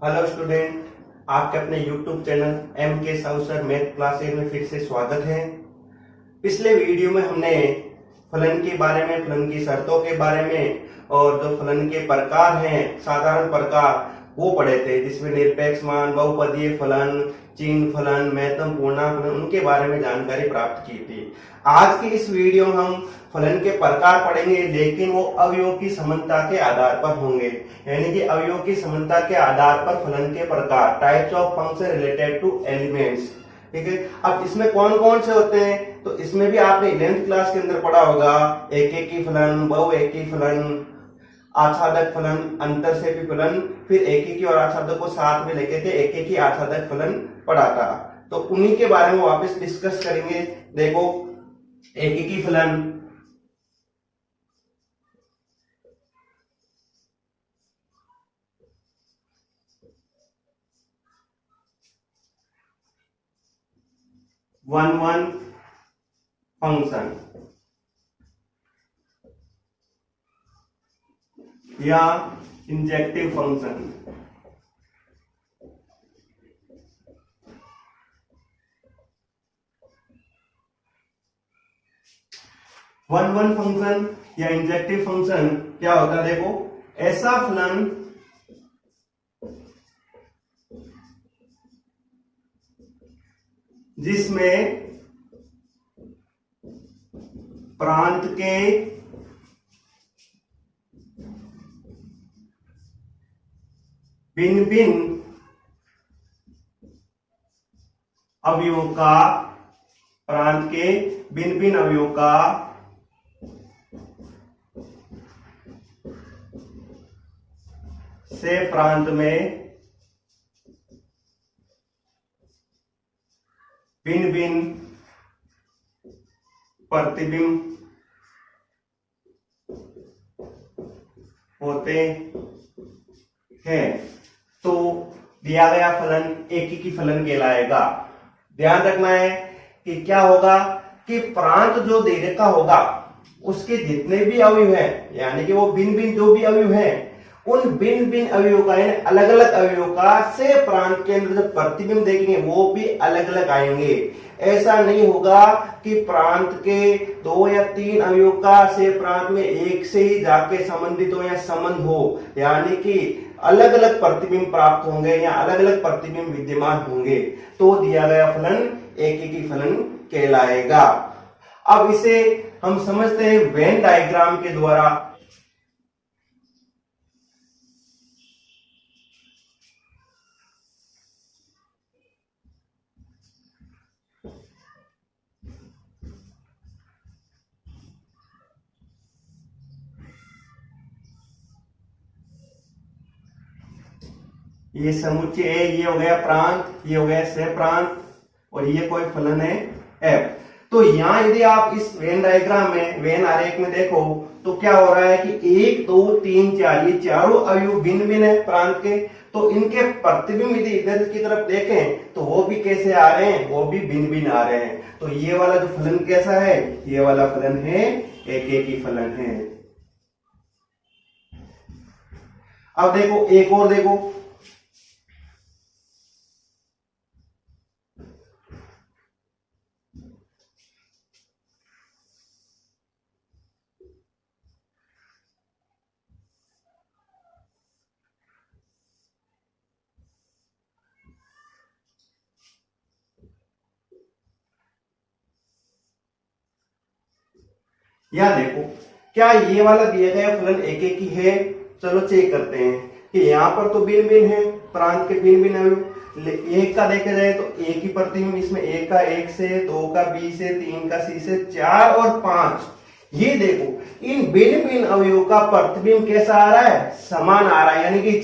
Hello student, आपके अपने YouTube channel M के साहू सर मैथ क्लासेज में फिर से स्वागत है। पिछले वीडियो में हमने फलन के बारे में, फलन की शर्तों के बारे में और जो फलन के प्रकार हैं, साधारण प्रकार, वो पढ़े थे, जिसमें निरपेक्ष मान, बहुपदीय फलन, चिन्ह फलन, महत्तम पूर्णांक फलन, उनके बारे में जानकारी प्राप्त की थी। आज की इस वीडियो में हम फलन के प्रकार पढ़ेंगे, लेकिन वो अवयव की समानता के आधार पर होंगे, यानी कि अवयव की समानता के आधार पर फलन के प्रकार, types of function related two elements. ठीक है, अब इसमें कौन कौन से होते हैं, तो इसमें भी आपने 11th क्लास के अंदर पढ़ा होगा, एक एक की फलन, बहु एक की फलन, आच्छादक फलन, अंतर से भी फलन, फिर एक ही और आच्छादक को साथ में लेके थे, एक एक ही आच्छादक फलन पढ़ा था। तो उन्हीं के बारे में वापस डिस्कस करेंगे। देखो, एक ही फलन, वन फंक्शन या इंजेक्टिव फंक्शन। वन फंक्शन या इंजेक्टिव फंक्शन क्या होता है? देखो, ऐसा फलन जिसमें प्रांत के भिन्न भिन्न अवयवों का, प्रांत के भिन्न भिन्न अवयवों का से प्रांत में भिन्न भिन्न प्रतिबिंब होते हैं, तो दिया गया फलन एक ही फलन कहलाएगा। ध्यान रखना है कि क्या होगा कि प्रांत जो दे रखा होगा उसके जितने भी अवयव हैं, यानी कि वो भिन्न भिन्न जो भी अवयव हैं, उन भिन्न भिन्न अवयवों का, यानी अलग अलग अवयवों का से प्रांत के अंदर जो प्रतिबिंब देखेंगे वो भी अलग अलग आएंगे। ऐसा नहीं होगा कि प्रांत के 2 या 3 अवयवों का से प्रांत में एक से ही जाके संबंधित हो या संबंध हो, यानी कि अलग अलग प्रतिबिंब प्राप्त होंगे या अलग अलग प्रतिबिंब विद्यमान होंगे, तो दिया गया फलन एक ही फलन कहलाएगा। अब इसे हम समझते हैं वेन डायग्राम के द्वारा। ये समुच्चय है, ये हो गया प्रांत, ये हो गया सह प्रांत, और ये कोई फलन है एफ। तो यहां यदि आप इस वेन डायग्राम में, वेन आरेख में देखो तो क्या हो रहा है कि 1 2 3 4 ये चारों अवयव भिन्न भिन्न है प्रांत के, तो इनके प्रतिबिंब यदि इधर की तरफ देखें तो वो भी कैसे आ रहे हैं, वो भी भिन्न भिन्न आ रहे हैं। तो ये वाला जो फलन कैसा है, ये वाला फलन है एक ही फलन है। अब देखो, एक और देखो, या देखो, क्या ये वाला दिया गया फलन एक ही है? चलो चेक करते हैं कि यहाँ पर तो भिन्न भिन्न है, प्रांत के भिन्न भिन्न अवयव। एक का देखा जाए तो एक ही प्रतिबिंब, इसमें एक का एक से, 2 का बी से, 3 का सी से, 4 और 5, ये देखो इन भिन्न भिन्न अवयवों का प्रतिबिंब कैसा आ रहा है, समान आ रहा है, यानी कि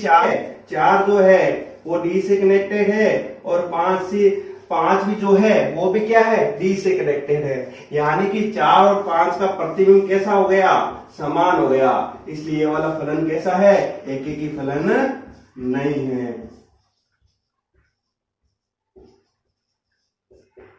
4 जो है वो डी से कनेक्टेड है और 5 भी जो है वो भी क्या है, डी से कनेक्टेड है, यानी कि 4 और 5 का प्रतिबिंब कैसा हो गया, समान हो गया। इसलिए ये वाला फलन कैसा है, एक ही फलन नहीं है।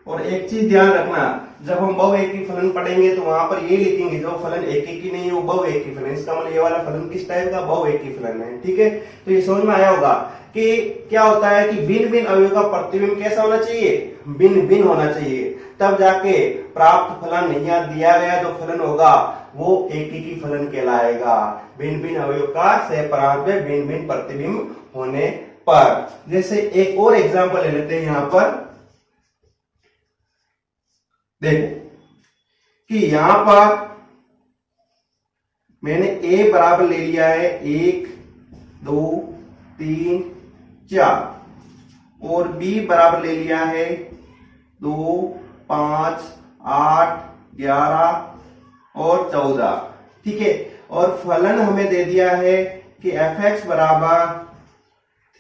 और एक चीज ध्यान रखना, जब हम बहु एकी फलन पढ़ेंगे तो वहां पर ये लिखेंगे जो फलन एक की नहीं है वो बहु एकी फलन, इसका मतलब ये वाला फलन किस टाइप का, बहु एकी फलन है। ठीक है, तो ये समझ में आया होगा। कि क्या होता है कि भिन्न भिन्न अवयव का प्रतिबिंब कैसा होना चाहिए, भिन्न भिन्न होना चाहिए, तब जाके प्राप्त फलन या दिया गया जो फलन होगा वो एकीकी फलन कहलाएगा। भिन्न भिन्न अवयव का सहप्रांत में भिन्न भिन्न प्रतिबिंब होने पर। जैसे एक और एग्जांपल ले लेते हैं यहां पर, देखो कि यहां पर मैंने a बराबर ले लिया है 1 2 3 4 और b बराबर ले लिया है 2 5 8 11 और 14, ठीक है। और फलन हमें दे दिया है कि fx बराबर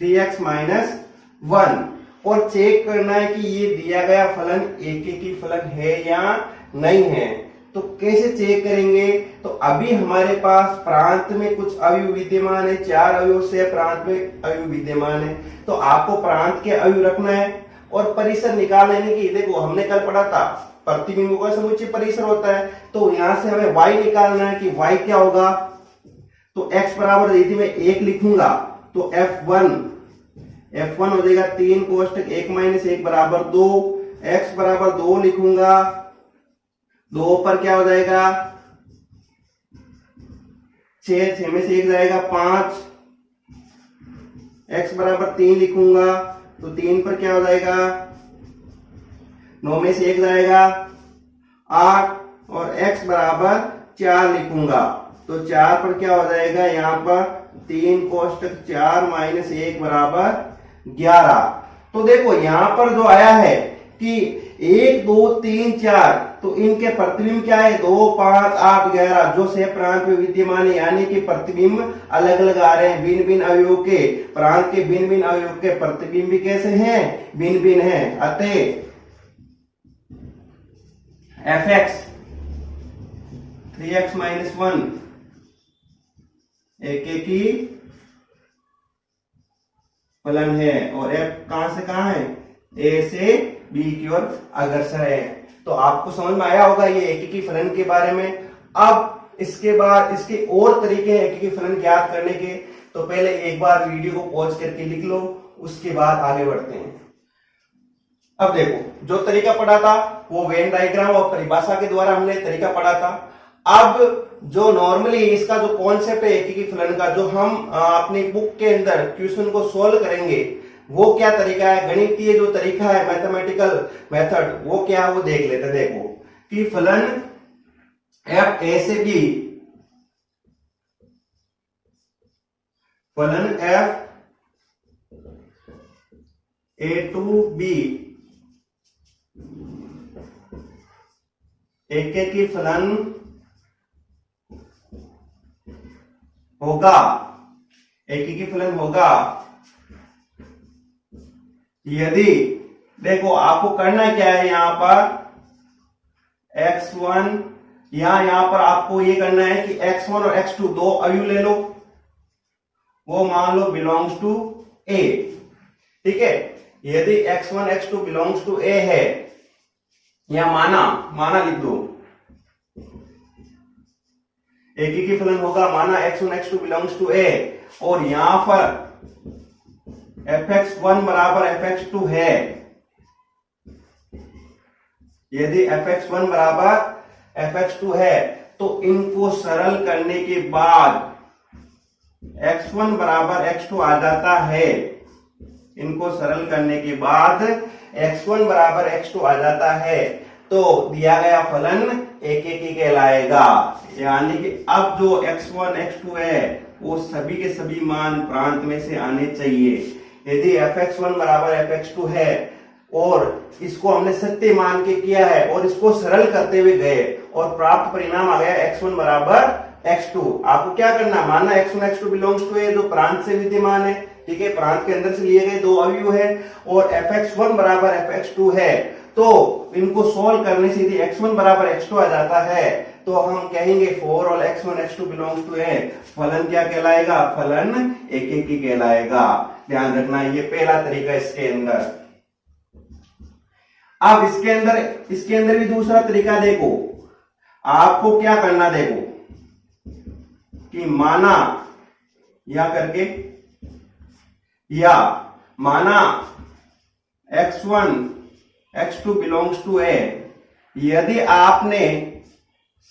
3x माइनस 1 और चेक करना है कि ये दिया गया फलन एकीकी फलन है या नहीं है। तो कैसे चेक करेंगे, तो अभी हमारे पास प्रांत में कुछ अवयव विद्यमान है, 4 अवयव से प्रांत में अवयव विद्यमान है, तो आपको प्रांत के अवयव रखना है और परिसर निकाल लेने की। देखो हमने कल पढ़ा था प्रतिबिंबों का समुच्चय परिसर होता है, तो यहां से हमें y निकालना है कि y क्या होगा। तो x बराबर यदि मैं 1 लिखूंगा तो f1 हो जाएगा 3 कोष्टक 1 माइनस 1 बराबर 2, x बराबर 2 लिखूंगा, 2 पर क्या हो जाएगा 6 में से 1 जाएगा 5, x बराबर 3 लिखूंगा तो 3 पर क्या हो जाएगा 9 में से 1 जाएगा 8 और x बराबर 4 लिखूंगा तो 4 पर क्या हो जाएगा यहाँ पर 3 कोष्टक 4 माइनस 1 बराबर 11। तो देखो यहां पर जो आया है कि 1 2 3 4, तो इनके प्रतिबिंब क्या है 2 5 8 11 जो से प्रांत में विद्यमान है, यानी कि प्रतिबिंब अलग अलग आ रहे हैं। भिन्न भिन्न अवयव के प्रांत के भिन्न भिन्न अवयव के प्रतिबिंब भी कैसे हैं, भिन्न भिन्न हैं। अतः fx 3x माइनस 1 एकीकी फलन है और f कहां से कहां है, a से b की ओर अग्रसर है। तो आपको समझ में आया होगा ये एकीकी फलन के बारे में। अब इसके बाद इसके और तरीके हैं एकीकी फलन ज्ञात करने के, तो पहले एक बार वीडियो को पॉज करके लिख लो, उसके बाद आगे बढ़ते हैं। अब देखो जो तरीका पढ़ा था वो वेन डायग्राम और परिभाषा के द्वारा हमने तरीका पढ़ा था। अब जो नॉर्मली इसका जो कॉन्सेप्ट है एकीकी फलन का, जो हम अपनी बुक के अंदर क्वेश्चन को सोल्व करेंगे, वो क्या तरीका है, गणितीय जो तरीका है मैथमेटिकल मेथड, वो क्या है वो देख लेते हैं। देखो कि फलन f a से b, फलन f a टू b एकीकी फलन होगा, एकीकी फलन होगा यदि, देखो आपको करना क्या है यहां पर x1, यहां पर आपको ये करना है कि x1 और x2 दो अवयव ले लो, वो मान लो बिलोंग्स टू a, ठीक है। यदि x1 x2 belongs to a है, या माना लिख दो, एकीकी फलन होगा माना x1 x2 belongs to a, और यहां पर fx1 बराबर fx2 है। यदि fx1 बराबर fx2 है तो इनको सरल करने के बाद x1 बराबर x2 आ जाता है। इनको सरल करने के बाद x1 बराबर x2 आ जाता है, तो दिया गया फलन एकीकी कहलाएगा। यानी कि अब जो x1 x2 है वो सभी के सभी मान प्रांत में से आने चाहिए। यदि fx1 बराबर fx2 है और इसको हमने सत्य मान के किया है और इसको सरल करते हुए गए और प्राप्त परिणाम आ गया x1 बराबर x2, आपको क्या करना, मानना x1 x2 belongs to a जो प्रांत से विद्यमान है, ठीक है, प्रांत के अंदर से लिए गए दो अवयव है, और fx1 बराबर fx2 है, तो इनको सोल्व करने से यदि x1 बराबर x2 आ जाता है तो हम कहेंगे for all x1 x2 belongs to a, फलन क्या कहलाएगा, फलन एकीकी कहलाएगा। ध्यान रखना ये पहला तरीका इसके अंदर। अब इसके अंदर भी दूसरा तरीका देखो, आपको क्या करना, देखो कि माना या करके या माना x1 x2 बिलोंग्स टू ए, यदि आपने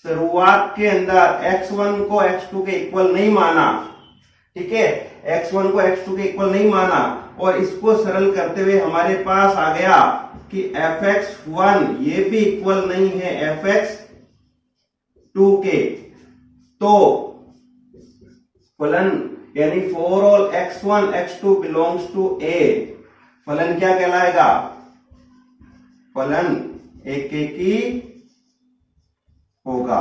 शुरुआत के अंदर x1 को x2 के इक्वल नहीं माना, ठीक है, x1 को x2 के इक्वल नहीं माना और इसको सरल करते हुए हमारे पास आ गया कि fx1 ये भी इक्वल नहीं है fx2 के, तो फलन यानी for all x1 x2 belongs to A, फलन क्या कहलाएगा? फलन एकेकी होगा।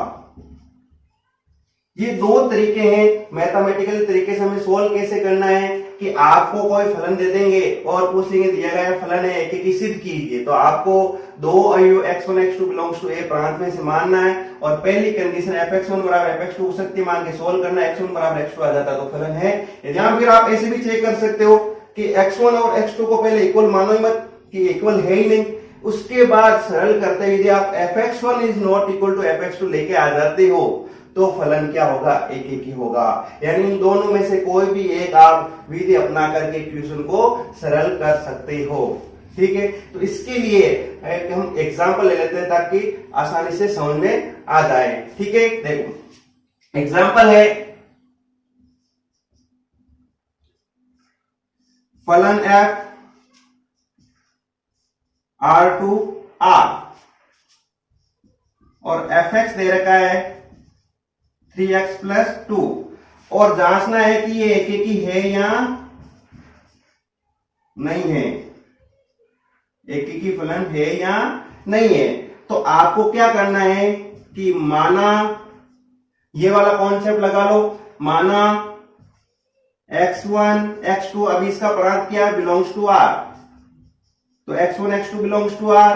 ये दो तरीके हैं मैथमेटिकल तरीके से हमें सोल्व कैसे करना है कि आपको कोई फलन दे देंगे और पूछ लेंगे दिया गया फलन है एकेकी सिद्ध कीजिए, तो आपको दो अवयव x1 x2 बिलोंग्स टू ए प्रांत में से मानना है और पहली कंडीशन fx1 बराबर fx2 को सत्य मान के सोल्व करना है, x1 बराबर x2 आ जाता है तो फलन है। या फिर आप ऐसे भी चेक कर सकते हो कि x1 और x2 को पहले इक्वल मानो ही मत कि इक्वल है ही नहीं, उसके बाद सरल करते हुए यदि आप fx1 is not equal to fx2 लेके आ जाते हो तो फलन क्या होगा? एकेकी होगा। यानी इन दोनों में से कोई भी एक आप विधि अपना करके इक्वेशन को सरल कर सकते हो, ठीक है। तो इसके लिए हम एग्जांपल ले लेते हैं ताकि आसानी से समझ में आ जाए, ठीक है। देखो एग्जांपल है फलन f R2 R और fx दे रखा है 3x प्लस 2 और जांचना है कि ये एकेकी है या नहीं है, एकेकी फलन है या नहीं है। तो आपको क्या करना है कि माना ये वाला कॉन्सेप्ट लगा लो, माना x1 x2 अभी इसका प्रांत क्या है? बिलोंग्स टू r, तो x1 x2 belongs to r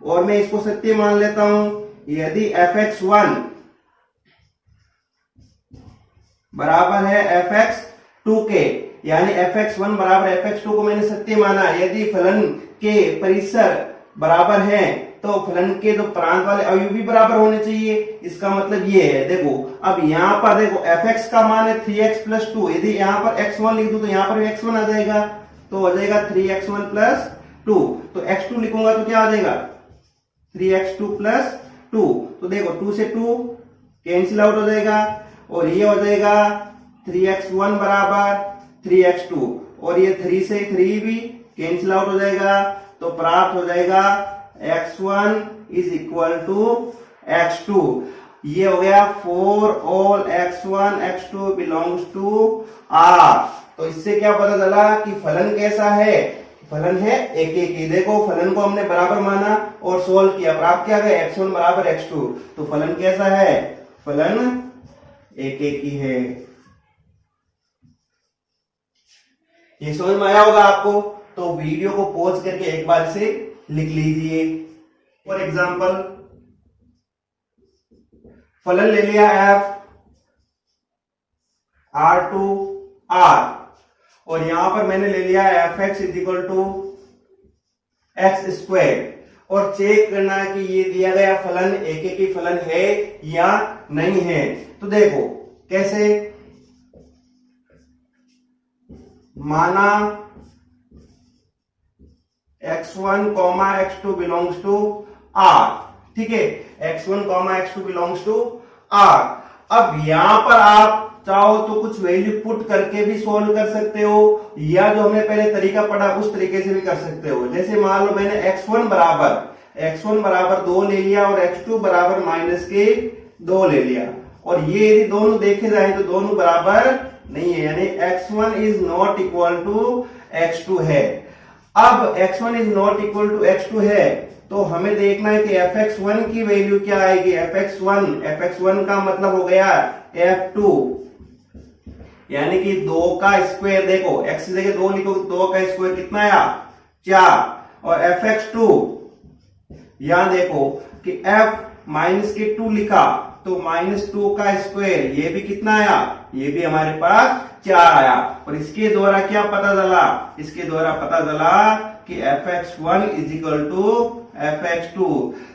और मैं इसको सत्य मान लेता हूं। यदि fx1 बराबर है fx2 के, यानी fx1 बराबर fx2 को मैंने सत्य माना, यदि फलन के परिसर बराबर है तो फलन के जो प्रांत वाले अवयव भी बराबर होने चाहिए। इसका मतलब ये है, देखो अब यहां पर देखो fx का मान है 3x प्लस 2, यदि यहां पर x1 लिख दूं तो यहां पर भी x1 आ जाएगा, तो हो जाएगा 3x1 प्लस 2, तो x2 लिखूंगा तो क्या आ जाएगा? 3x2 प्लस 2, तो देखो 2 से 2 कैंसिल आउट हो जाएगा और ये हो जाएगा 3x1 बराबर 3x2 और ये 3 से 3 भी कैंसिल आउट हो जाएगा, तो प्राप्त हो जाएगा x1 is equal to x2। ये हो गया for all x1 x2 belongs to R। तो इससे क्या पता चला कि फलन कैसा है? फलन है एकेकी। देखो फलन को हमने बराबर माना और सोल्व किया, प्राप्त किया गया x1 बराबर x2, तो फलन कैसा है? फलन एकेकी है। ये समझ में आया होगा आपको, तो वीडियो को पॉज करके एक बार से लिख लीजिए। फॉर एग्जांपल फलन ले लिया f R2 R और यहां पर मैंने ले लिया fx is equal to x square और चेक करना है कि ये दिया गया फलन एकेकी फलन है या नहीं है। तो देखो कैसे, माना x1 x2 belongs to R, ठीक है, x1 x2 belongs to R। अब यहां पर आप चाहो तो कुछ वैल्यू पुट करके भी सोल्व कर सकते हो या जो हमने पहले तरीका पढ़ा उस तरीके से भी कर सकते हो। जैसे मान लो मैंने x1 बराबर 2 ले लिया और x2 बराबर -2 ले लिया और ये यदि दोनों देखे जाए तो दोनों बराबर नहीं है, यानी x1 is not equal to x2 है। अब x1 is not equal to x2 है तो हमें देखना है कि fx1 की वैल्यू क्या आएगी। fx1 का मतलब हो गया f2, यानी कि 2 का स्क्वायर, देखो x की जगह 2 लिखो, 2 का स्क्वायर कितना आया? 4। और fx2 यहां देखो कि f-2 लिखा तो -2 का स्क्वायर, ये भी कितना आया? ये भी हमारे पास 4 आया। और इसके द्वारा क्या पता चला, इसके द्वारा पता चला कि fx1 is equal to fx2।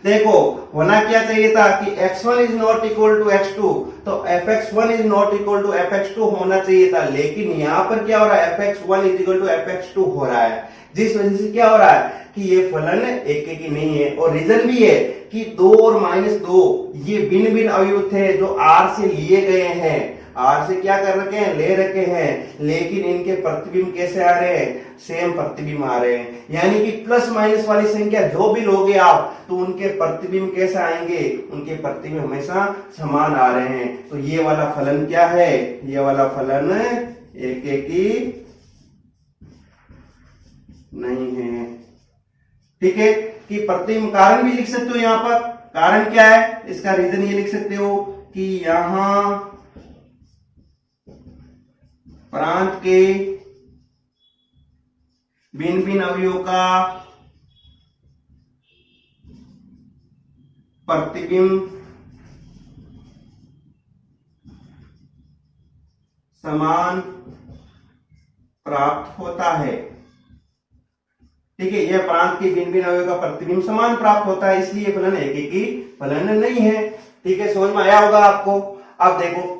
देखो होना क्या चाहिए था कि x1 is not equal to x2, तो fx1 is not equal to fx2 होना चाहिए था, लेकिन यहां पर क्या हो रहा है, fx1 is equal to fx2 हो रहा है, जिस वजह से क्या हो रहा है कि ये फलन एक की नहीं है। और रीजन भी है कि 2 और -2 ये भिन्न भिन्न अवयव थे जो r से लिए गए हैं, r से क्या कर रखे हैं, ले रखे हैं, लेकिन इनके प्रतिबिंब कैसे आ रहे हैं, सेम प्रतिबिंब आ रहे हैं। यानी कि प्लस माइनस वाली संख्या जो भी लोगे आप, तो उनके प्रतिबिंब कैसे आएंगे, उनके प्रतिबिंब हमेशा समान आ रहे हैं। तो ये वाला फलन क्या है, ये वाला फलन एक की नहीं है। ठीक है, कि प्रतिबिंब कारण भी लिख सकते हो, यहां पर कारण क्या है, इसका रीजन ये लिख सकते हो कि यहां प्रांत के भिन्न भिन्न अवयवों का प्रतिबिंब समान प्राप्त होता है। ठीक है, यह प्रांत के भिन्न भिन्न अवयवों का प्रतिबिंब समान प्राप्त होता है, इसलिए फलन एक ही फलन नहीं है। ठीक है, समझ में आया होगा आपको। अब देखो,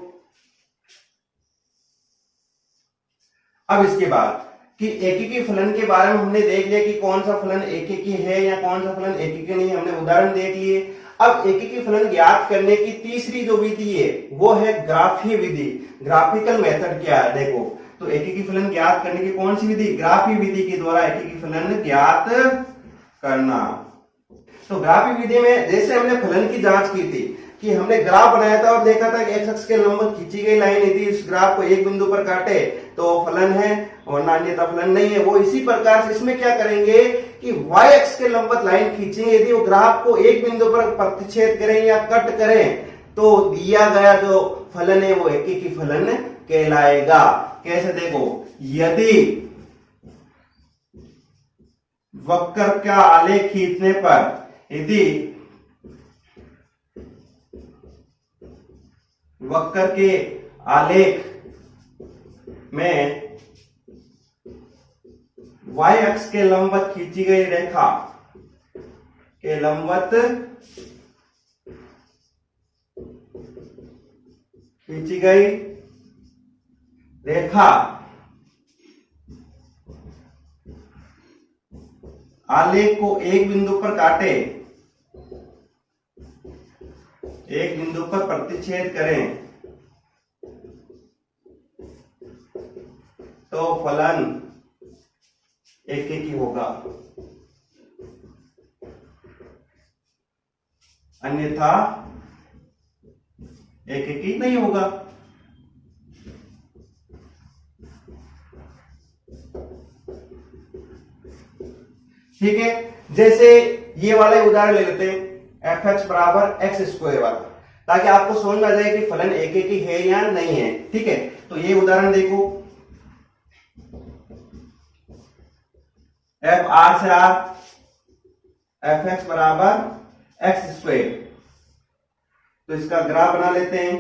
अब इसके बाद कि एकीकी फलन के बारे में हमने देख लिया कि कौन सा फलन एकीकी है या कौन सा फलन एकीकी नहीं है, हमने उदाहरण देख लिए। अब एकीकी फलन ज्ञात करने की तीसरी जो विधि है वो है ग्राफीय विधि। ग्राफिकल मेथड क्या है, देखो तो एकीकी फलन ज्ञात करने की कौन सी विधि, ग्राफीय विधि के द्वारा एकीकी फलन ज्ञात करना। तो ग्राफीय विधि में जैसे हमने फलन की जांच की थी कि हमने ग्राफ बनाया था और देखा था कि एक्स अक्ष के लंबवत खींची गई लाइन यदि इस ग्राफ को एक बिंदु पर काटे तो फलन है और अन्यथा फलन नहीं है। वो इसी प्रकार से इसमें क्या करेंगे कि y अक्ष के लंबवत लाइन खींचेंगे, यदि वो ग्राफ को एक बिंदु पर प्रतिच्छेद करें या कट करें तो दिया गया जो फलन है वो एकीकी फलन कहलाएगा। कैसे, देखो यदि वक्र का आलेख खींचने पर यदि वक्र के आलेख में y अक्ष के लंबवत खींची गई रेखा के लंबवत खींची गई रेखा आलेख को एक बिंदु पर काटे, एक बिंदु पर प्रतिच्छेद करें तो फलन एकीकी होगा, अन्यथा एकीकी नहीं होगा। ठीक है, जैसे ये वाले उदाहरण ले लेते हैं fx बराबर एक्स स्क्वायर वाला, ताकि आपको समझ में आ जाए कि फलन एकीकी है या नहीं है। ठीक है, तो ये उदाहरण देखो, f r से r fx बराबर एक्स स्क्वायर, तो इसका ग्राफ बना लेते हैं।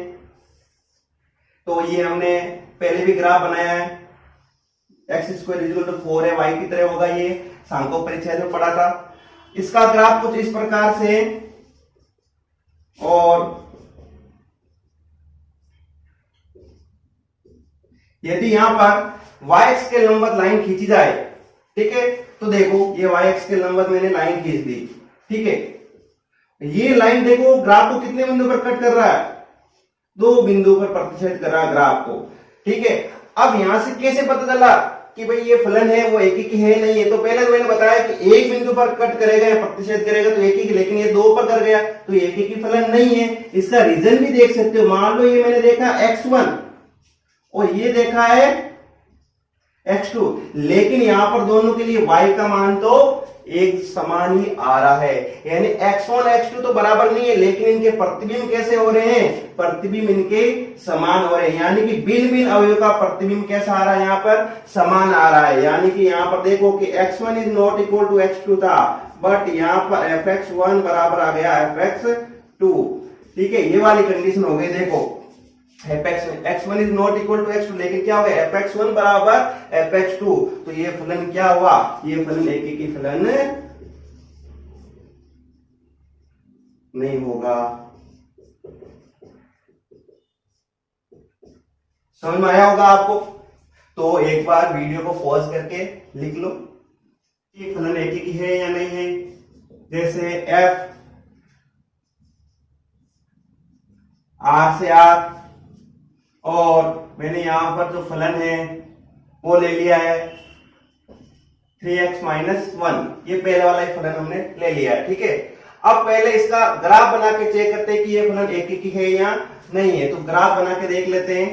तो ये हमने पहले भी ग्राफ बनाया है, x square equal to 4 y की तरह होगा, ये सांख्यिक परिचय में पढ़ा था। इसका ग्राफ कुछ इस प्रकार से, और यदि यहां पर y अक्ष के लंबवत लाइन खींची जाए, ठीक है, तो देखो ये y अक्ष के लंबवत मैंने लाइन खींच दी। ठीक है, ये लाइन देखो ग्राफ को कितने बिंदु पर कट कर रहा है, 2 बिंदु पर प्रतिच्छेद कर रहा है ग्राफ को। ठीक है, अब यहां से कैसे पता चला कि भाई ये फलन है वो एकीकी है नहीं है, तो पहले तो मैंने बताया कि एक बिंदु पर कट करेगा या प्रतिच्छेद करेगा तो एकीकी, लेकिन ये 2 पर कर गया तो एकीकी फलन नहीं है। इसका रीजन भी देख सकते हो, मान लो ये मैंने देखा x1 और ये देखा है x2, लेकिन यहां पर दोनों के लिए y का मान तो एक समान ही आ रहा है, यानी x1 x2 तो बराबर नहीं है, लेकिन इनके प्रतिबिंब कैसे हो रहे हैं, प्रतिबिंब इनके समान हो रहे हैं, यानी कि भिन्न भिन्न अवयव का प्रतिबिंब कैसा आ रहा है, यहाँ पर समान आ रहा है। यानी कि यहाँ पर देखो कि x1 is not equal to x2 था, बट यहाँ पर fx1 बराबर आ गया fx2। ठीक है, ये वाली कंडीशन हो गई। देखो x1 is not equal to x2, लेकिन क्या हो गया fx1 बराबर fx2, तो ये फलन क्या हुआ, ये फलन एकीकी फलन नहीं होगा। समझ में आया होगा आपको। तो एक बार वीडियो को पॉज करके लिख लो कि फलन एकीकी है या नहीं है। जैसे f r से r, और मैंने यहां पर जो फलन है वो ले लिया है 3x माइनस 1, ये पहले वाला ही फलन हमने ले लिया है। ठीक है, अब पहले इसका ग्राफ बना के चेक करते हैं कि ये फलन एकीकी है या नहीं है। तो ग्राफ बना के देख लेते हैं।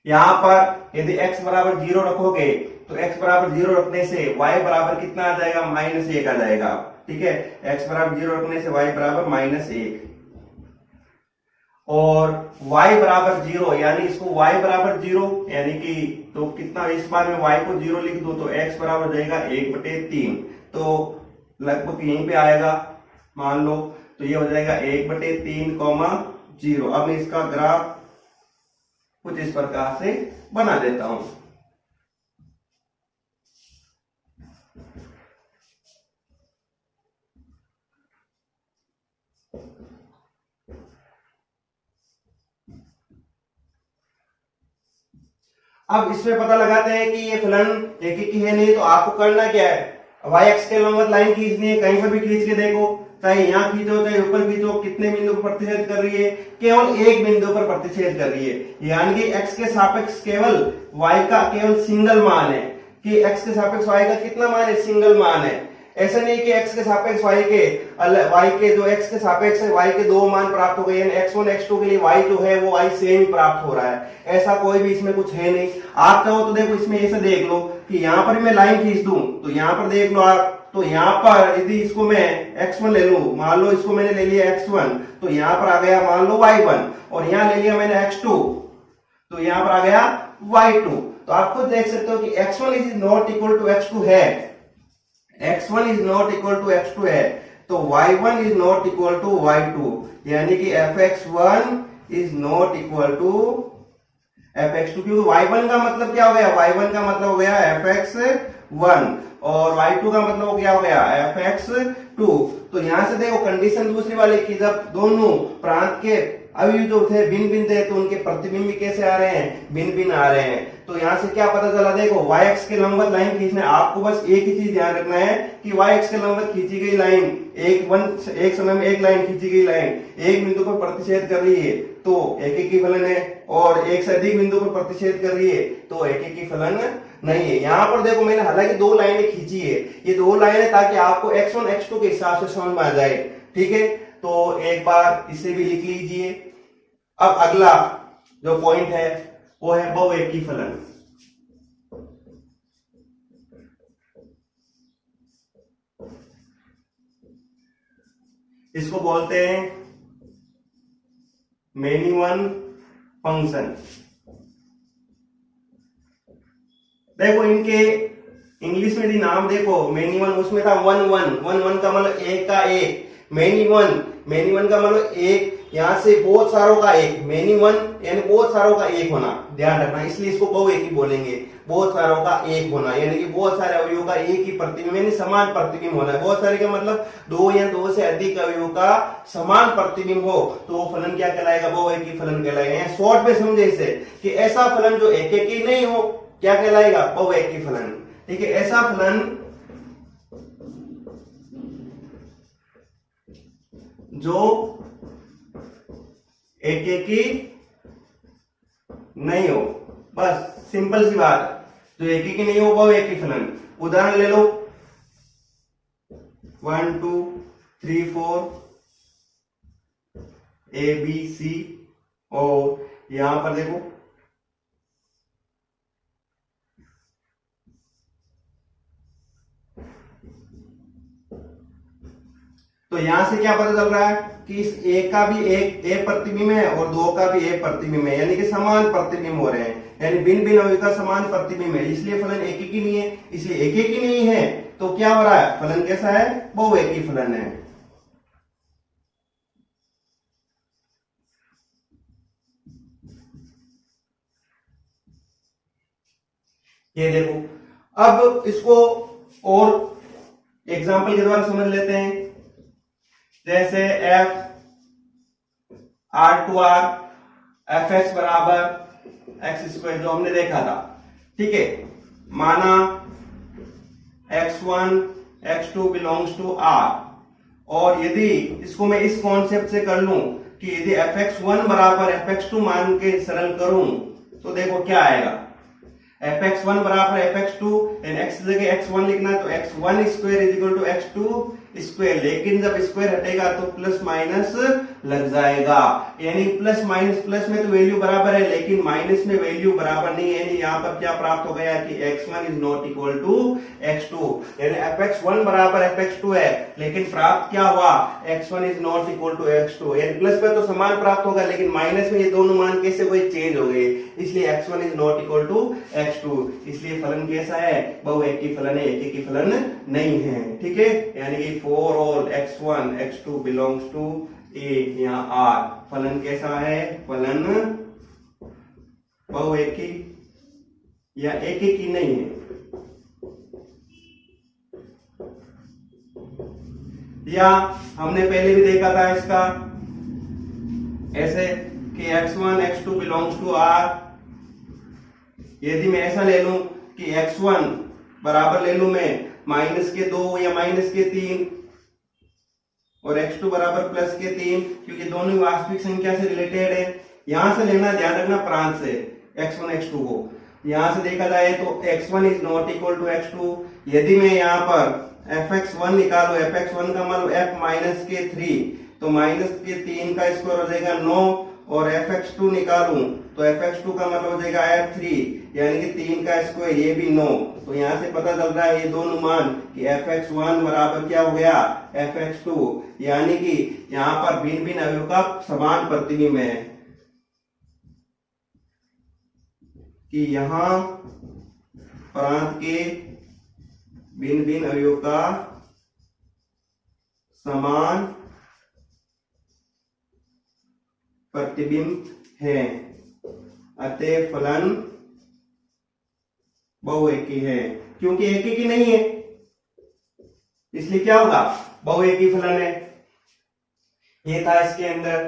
यहां पर यदि x बराबर 0 रखोगे तो x बराबर 0 रखने से y बराबर कितना आ जाएगा, -1 आ जाएगा। ठीक है, x बराबर 0 रखने से y बराबर -1, और y बराबर 0 यानी इसको y बराबर 0 यानी कि तो कितना, इस बार में y को 0 लिख दो तो x बराबर हो जाएगा 1/3, तो लगभग यहीं पे आएगा मान लो। तो ये हो जाएगा 1/3, 0। अब मैं इसका ग्राफ कुछ इस प्रकार से बना देता हूं। अब इसमें पता लगाते हैं कि ये फलन एकीकी है नहीं, तो आपको करना क्या है, y एक्स के लंबवत लाइन खींचनी है। कहीं पर भी खींच के देखो, चाहे यहाँ खींचो चाहे ऊपर खींचो, कितने बिंदु पर प्रतिच्छेद कर रही है, केवल एक बिंदु पर प्रतिच्छेद कर रही है। यानी कि x के सापेक्ष केवल y का केवल सिंगल मान है, कि x के सापेक्ष y का कितना मान है, सिंगल मान है। ऐसा नहीं कि x के सापेक्ष y के जो x के सापेक्ष है y के दो मान प्राप्त हो गए, यानी x1 x2 के लिए y जो है वो y सेम ही प्राप्त हो रहा है। ऐसा कोई भी इसमें कुछ है नहीं। आप चाहो तो देखो इसमें ऐसे देख लो कि यहाँ पर मैं लाइन खींच दूं, तो यहाँ पर देख लो आप, तो यहाँ पर यदि इसको मैं x1 ले लूं, मान लो इसको मैंने ले लिया x1, तो यहाँ पर आ गया मान लो y1, और यहाँ ले लिया मैंने x2, तो यहाँ पर आ गया y2। तो आप खुद देख सकते हो कि x1 is not equal to x2 है, x1 is not equal to x2 है, तो y1 is not equal to y2, यानी कि fx1 is not equal to fx2, क्योंकि y1 का मतलब क्या हो गया, y1 का मतलब हो गया fx1, और y2 का मतलब हो गया fx2। तो यहां से देखो कंडीशन दूसरी वाली की, जब दोनों प्रांत के अवयव जो थे भिन्न भिन्न थे तो उनके प्रतिबिंब कैसे आ रहे हैं, भिन्न भिन्न आ रहे हैं। तो यहां से क्या पता चला, देखो y एक्स के लंबवत लाइन खींचना है, आपको बस एक ही चीज ध्यान रखना है कि y एक्स के लंबवत खींची गई लाइन एक समय में एक लाइन खींची गई लाइन एक बिंदु पर प्रतिच्छेद कर रही है तो एकीकी फलन है, और एक से अधिक बिंदु पर प्रतिच्छेद कर रही है तो एकीकी फलन नहीं है। यहाँ पर देखो मैंने हालांकि दो लाइनें खींची है, ये दो लाइनें ताकि आपको x1 x2 के हिसाब से समझ में आ जाए। ठीक है, तो एक बार इसे भी लिख लीजिए। अब अगला जो पॉइंट है वो है बहुएकी फलन। इसको बोलते हैं मेनी वन फंक्शन। देखो इनके इंग्लिश में भी नाम देखो, मेनी वन उसमें था वन वन का मतलब एक का एक, मेनी वन का मतलब एक, यहां से बहुत सारों का एक, मेनी वन यानी बहुत सारों का एक होना, ध्यान रखना, इसलिए इसको बहुएकी बोलेंगे। बहुत सारों का एक होना यानी कि बहुत सारे अवयवों का एक ही प्रतिबिंब यानी समान प्रतिबिंब होना है। बहुत सारे का मतलब दो या दो से अधिक अवयवों का समान प्रतिबिंब हो तो वो फलन क्या कहलाएगा, बहुएकी फलन कहलाएगा। शॉर्ट में समझे इसे कि ऐसा फलन जो एकेकी नहीं हो क्या कहलाएगा, बहुएकी फलन। ठीक है, ऐसा फलन जो एकेकी नहीं हो, बस सिंपल सी बात, जो एकेकी नहीं हो बहुएकी फलन। उदाहरण ले लो 1 2 3 4 ए बी सी, और यहां पर देखो तो यहां से क्या पता चल रहा है कि इस एक का भी एक ए प्रतिबिंब है और दो का भी ए प्रतिबिंब है, यानी कि समान प्रतिबिंब हो रहे हैं, यानी भिन्न भिन्न अवयव का समान प्रतिबिंब है, इसलिए फलन एकेकी नहीं है। इसलिए एकेकी नहीं है तो क्या हो रहा है, फलन कैसा है, बहुएकी फलन है। ये देखो, अब इसको और एग्जाम्पल के द्वारा समझ लेते हैं। जैसे f R2R fx बराबर एक्स स्क्वायर जो हमने देखा था, ठीक है। माना x1 x2 belongs to R, और यदि इसको मैं इस कॉन्सेप्ट से कर लूं कि यदि fx1 बराबर fx2 मान के सरल करूं तो देखो क्या आएगा। fx1 बराबर fx2, x जगह x1 लिखना है तो x1 square is equal to x2 square, लेकिन जब स्क्वायर हटेगा तो प्लस माइनस लग जाएगा, यानी प्लस माइनस, प्लस में तो वैल्यू बराबर है लेकिन माइनस में वैल्यू बराबर नहीं है, यानी यहाँ पर क्या प्राप्त हो गया कि x1 is not equal to x2, यानी fx1 बराबर fx2 है लेकिन प्राप्त क्या हुआ, x1 is not equal to x2, यानी प्लस में तो समान प्राप्त होगा लेकिन माइनस में ये दोनों मान कैसे कोई चेंज हो गए, इसलिए x1 is not equal to x2, इसलिए फलन कैसा है, बहु एक ही फलन है, एक ही फलन नहीं है, ठीक है। यानी कि for all x1 x2 belongs to A, यहाँ R फलन कैसा है, फलन बहु एक ही या एक ही नहीं है, या हमने पहले भी देखा था इसका ऐसे कि x1 x2 belongs to R, यदि मैं ऐसा ले लूं कि x1 बराबर ले लूं मैं माइनस के 2 या माइनस के 3 और x2 बराबर प्लस के 3, क्योंकि दोनों वास्तविक संख्या से रिलेटेड है। यहां से लेना, ध्यान रखना प्रांत से x1 x2 को, यहां से देखा जाए तो x1 is not equal to x2, यदि मैं यहां पर fx1 निकालू, fx1 का मतलब f माइनस के 3 तो माइनस के 3 का स्क्वायर हो जाएगा 9, और fx2 निकालूं तो fx2 का मतलब हो जाएगा f3 यानी कि 3 का स्क्वायर, ये भी 9, तो यहां से पता चल रहा है ये दोनों मान कि fx1 बराबर क्या हो गया, fx2, यानी कि यहां पर भिन्न भिन्न अवयव का समान प्रतिबिंब है, कि यहां प्रांत के भिन्न भिन्न अवयव का समान प्रतिबिंब है, अतः फलन बहुएकी है, क्योंकि एक ही नहीं है इसलिए क्या होगा, बहुएकी फलन है। ये था इसके अंदर,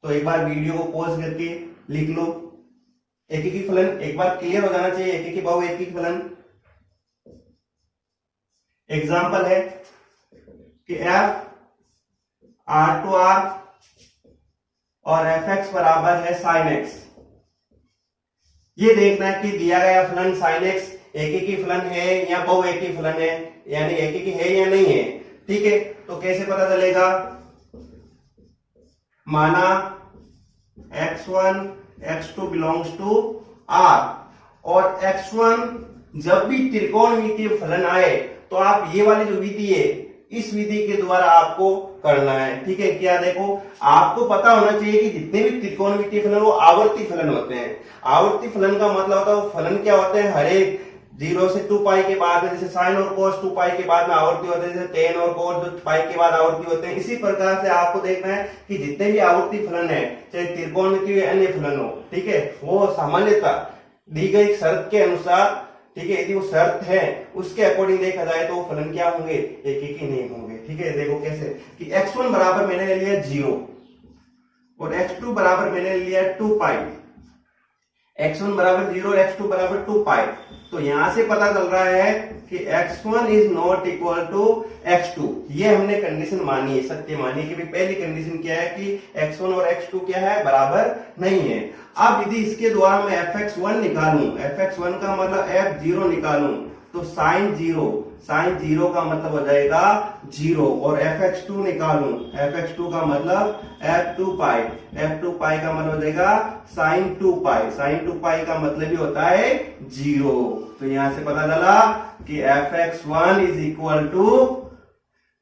तो एक बार वीडियो को पॉज करके लिख लो, एक ही फलन एक बार क्लियर हो जाना चाहिए, एक ही बहुएकी फलन। एग्जाम्पल है कि f R2R और fx बराबर है sin x, ये देखना है कि दिया गया फलन sin x एक ही फलन है या बहु एक ही फलन है, यानी एक ही है या नहीं है, ठीक है। तो कैसे पता चलेगा, माना x1 x2 belongs to R, और x1 जब भी त्रिकोणमितीय फलन आए तो आप ये वाली जो विधि है इस विधि के द्वारा आपको करना है, ठीक है। क्या देखो, आपको पता होना चाहिए कि जितने भी त्रिकोणमितीय फलन वो आवर्ती फलन होते हैं। आवर्ती फलन का मतलब होता है वो फलन क्या होते हैं, हर एक 0 से 2 पाई के बाद में, जैसे साइन और कोस 2 पाई के बाद में आवर्ती होते हैं, जैसे टेन और कोस 2 पाई के बाद आवर्ती होते हैं, इसी प्रकार से आपको देखना है कि जितने भी आवर्ती फलन है, चाहे त्रिकोणमितीय अन्य फलन हो, ठीक है, वो सामान्यतः दी गई शर्त के अनुसार, ठीक है, यदि वो शर्त है उसके अकॉर्डिंग देखा जाए तो वो फलन क्या होंगे, एक ही नहीं होंगे, ठीक है। देखो कैसे कि x1 बराबर मैंने ले लिया 0 और x2 बराबर मैंने ले लिया 2 पाई, x1 बराबर 0 और x2 बराबर 2 पाई, तो यहां से पता चल रहा है कि x1 is not equal to x2, ये हमने कंडीशन मानी है, सत्य मानी है कि पहली कंडीशन क्या है कि x1 और x2 क्या है, बराबर नहीं है। अब यदि इसके द्वारा मैं fx1 निकालूं, fx1 का मतलब f0 निकालूं तो साइन 0 का मतलब हो जाएगा 0, और fx2 निकालूं, fx2 का मतलब f2 पाई का मतलब हो जाएगा साइन 2 पाई का मतलब भी होता है 0, तो यहां से पता चला कि fx1 is equal to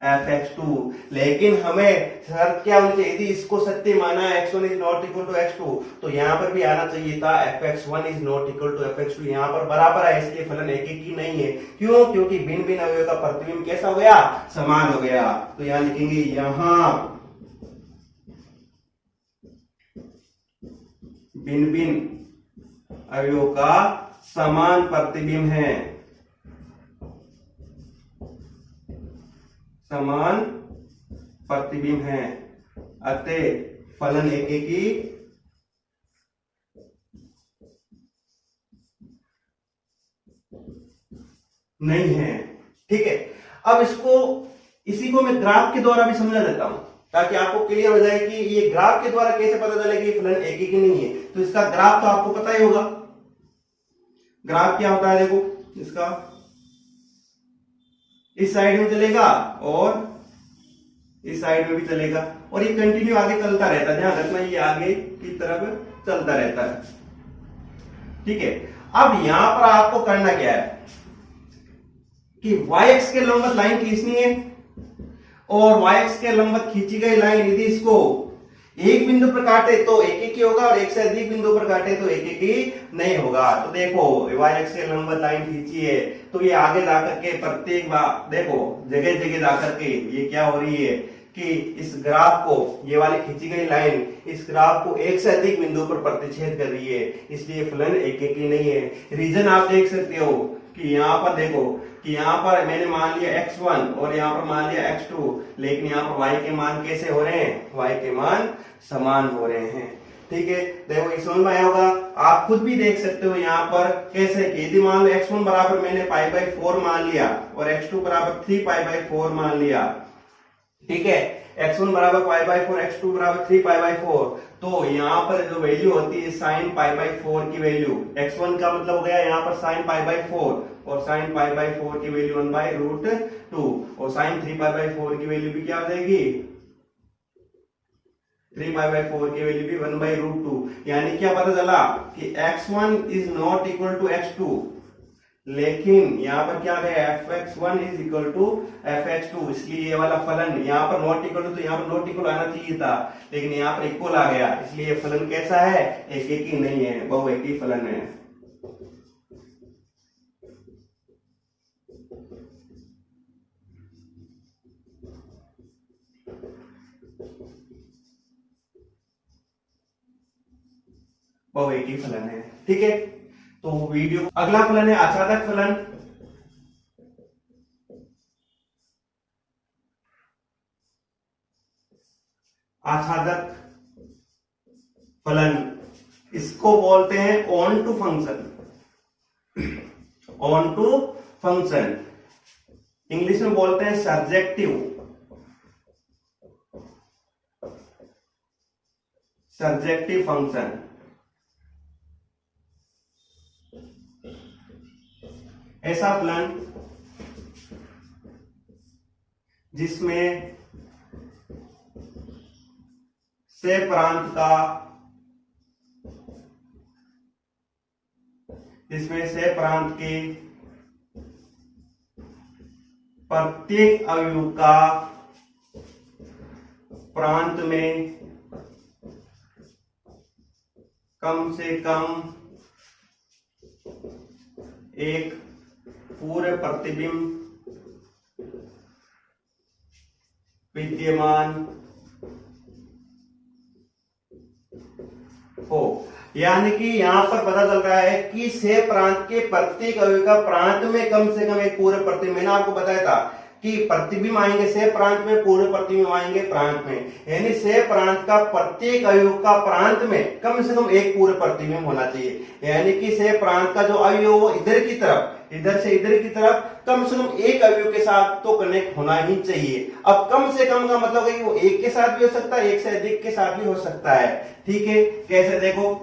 fx2, लेकिन हमें शर्त क्या होनी चाहिए, यदि इसको सत्य माना x1 is not equal to x2 तो यहां पर भी आना चाहिए था fx1 is not equal to fx2, यहां पर बराबर है इसलिए फलन एक ही नहीं है, क्यों, क्योंकि भिन्न भिन्न अवयव का प्रतिबिंब कैसा हो गया, समान हो गया। तो यहां लिखेंगे यहां भिन्न भिन्न अवयव का समान प्रतिबिंब हैं, समान प्रतिबिंब हैं, अतः फलन एकेकी नहीं है। ठीक है, अब इसी को मैं ग्राफ के द्वारा भी समझा देता हूं ताकि आपको क्लियर हो जाए कि ये ग्राफ के द्वारा कैसे पता चले कि फलन एक ही नहीं है। तो इसका ग्राफ तो आपको पता ही होगा, ग्राफ क्या होता है, देखो इसका इस साइड में चलेगा और इस साइड में भी चलेगा और ये कंटिन्यू आगे चलता रहता है, ध्यान रखना ये आगे की तरफ चलता रहता है। ठीक है, अब यहां पर आपको करना क्या है कि y एक्स के लंबवत लाइन खींचनी है और y एक्स के लंबवत खींची गई लाइन यदि इसको एक बिंदु पर काटे तो एक ही होगा और एक से अधिक बिंदु पर काटे तो एक ही नहीं होगा। तो देखो y एक्स के लंबवत लाइन खींची है तो ये आगे जाकर के प्रत्येक बार देखो जगह जगह जाकर के ये क्या हो रही है कि इस ग्राफ को, ये वाली खींची गई लाइन इस ग्राफ को एक से अधिक बिंदु पर प्रतिच्छेद कर रही है, इसलिए फलन एक ही नहीं है। रीजन आप देख सकते हो कि यहाँ पर देखो कि यहाँ पर मैंने मान लिया x1 और यहाँ पर मान लिया x2, लेकिन यहाँ पर y के मान कैसे हो रहे हैं, y के मान समान हो रहे हैं। ठीक है, देखो ये समझ में आया होगा। आप खुद भी देख सकते हो यहाँ पर कैसे कि यदि मान लो x1 बराबर मैंने π/4 मान लिया और x2 बराबर 3π/4 मान लिया। ठीक है, x1 बराबर π/4, x2 बराबर 3π/4, तो यहाँ पर जो वैल्यू होती है sin π/4 की वैल्यू, x1 का मतलब हो गया यहाँ पर sin π/4 और sin π/4 की वैल्यू 1/√2 और sin 3π/4 की वैल्यू भी क्या हो जाएगी, 3π/4 की वैल्यू भी 1/√2। यानी क्या पता चला कि x1 is not equal to x2, लेकिन यहाँ पर क्या है fx1 is equal to fx2, इसलिए ये वाला फलन यहाँ पर नॉट इक्वल टू, तो यहाँ पर नॉट इक्वल आना चाहिए था लेकिन यहाँ पर इक्वल आ गया, इसलिए फलन कैसा है, एक ही नहीं है, बहुएकी फलन है। बहुएकी फलन है। ठीक है, तो वीडियो अगला फलन है आच्छादक फलन। आच्छादक फलन इसको बोलते हैं onto function, onto function English में बोलते हैं सर्जेक्टिव, सर्जेक्टिव फंक्शन। ऐसा फलन जिसमें से प्रांत का, जिसमें से प्रांत के प्रत्येक अवयव का प्रांत में कम से कम एक पूरे प्रतिबिंब विद्यमान हो। यानी कि यहां पर पता चल रहा है कि से प्रांत के प्रत्येक अवयव का प्रांत में कम से कम एक पूरे प्रतिबिंब, मैंने आपको बताया था कि प्रतिबिंब आएंगे से प्रांत में, पूरे प्रतिबिंब आएंगे प्रांत में, यानी से प्रांत का प्रत्येक अवयव का प्रांत में कम से कम एक पूरे प्रतिबिंब होना चाहिए। यानी कि से प्रांत का जो अवयव हो इधर की तरफ, इधर से इधर की तरफ कम से कम एक अवयव के साथ तो कनेक्ट होना ही चाहिए। अब कम से कम का मतलब है कि वो एक के साथ भी हो सकता है, एक से अधिक के साथ भी हो सकता है। ठीक है, कैसे देखो,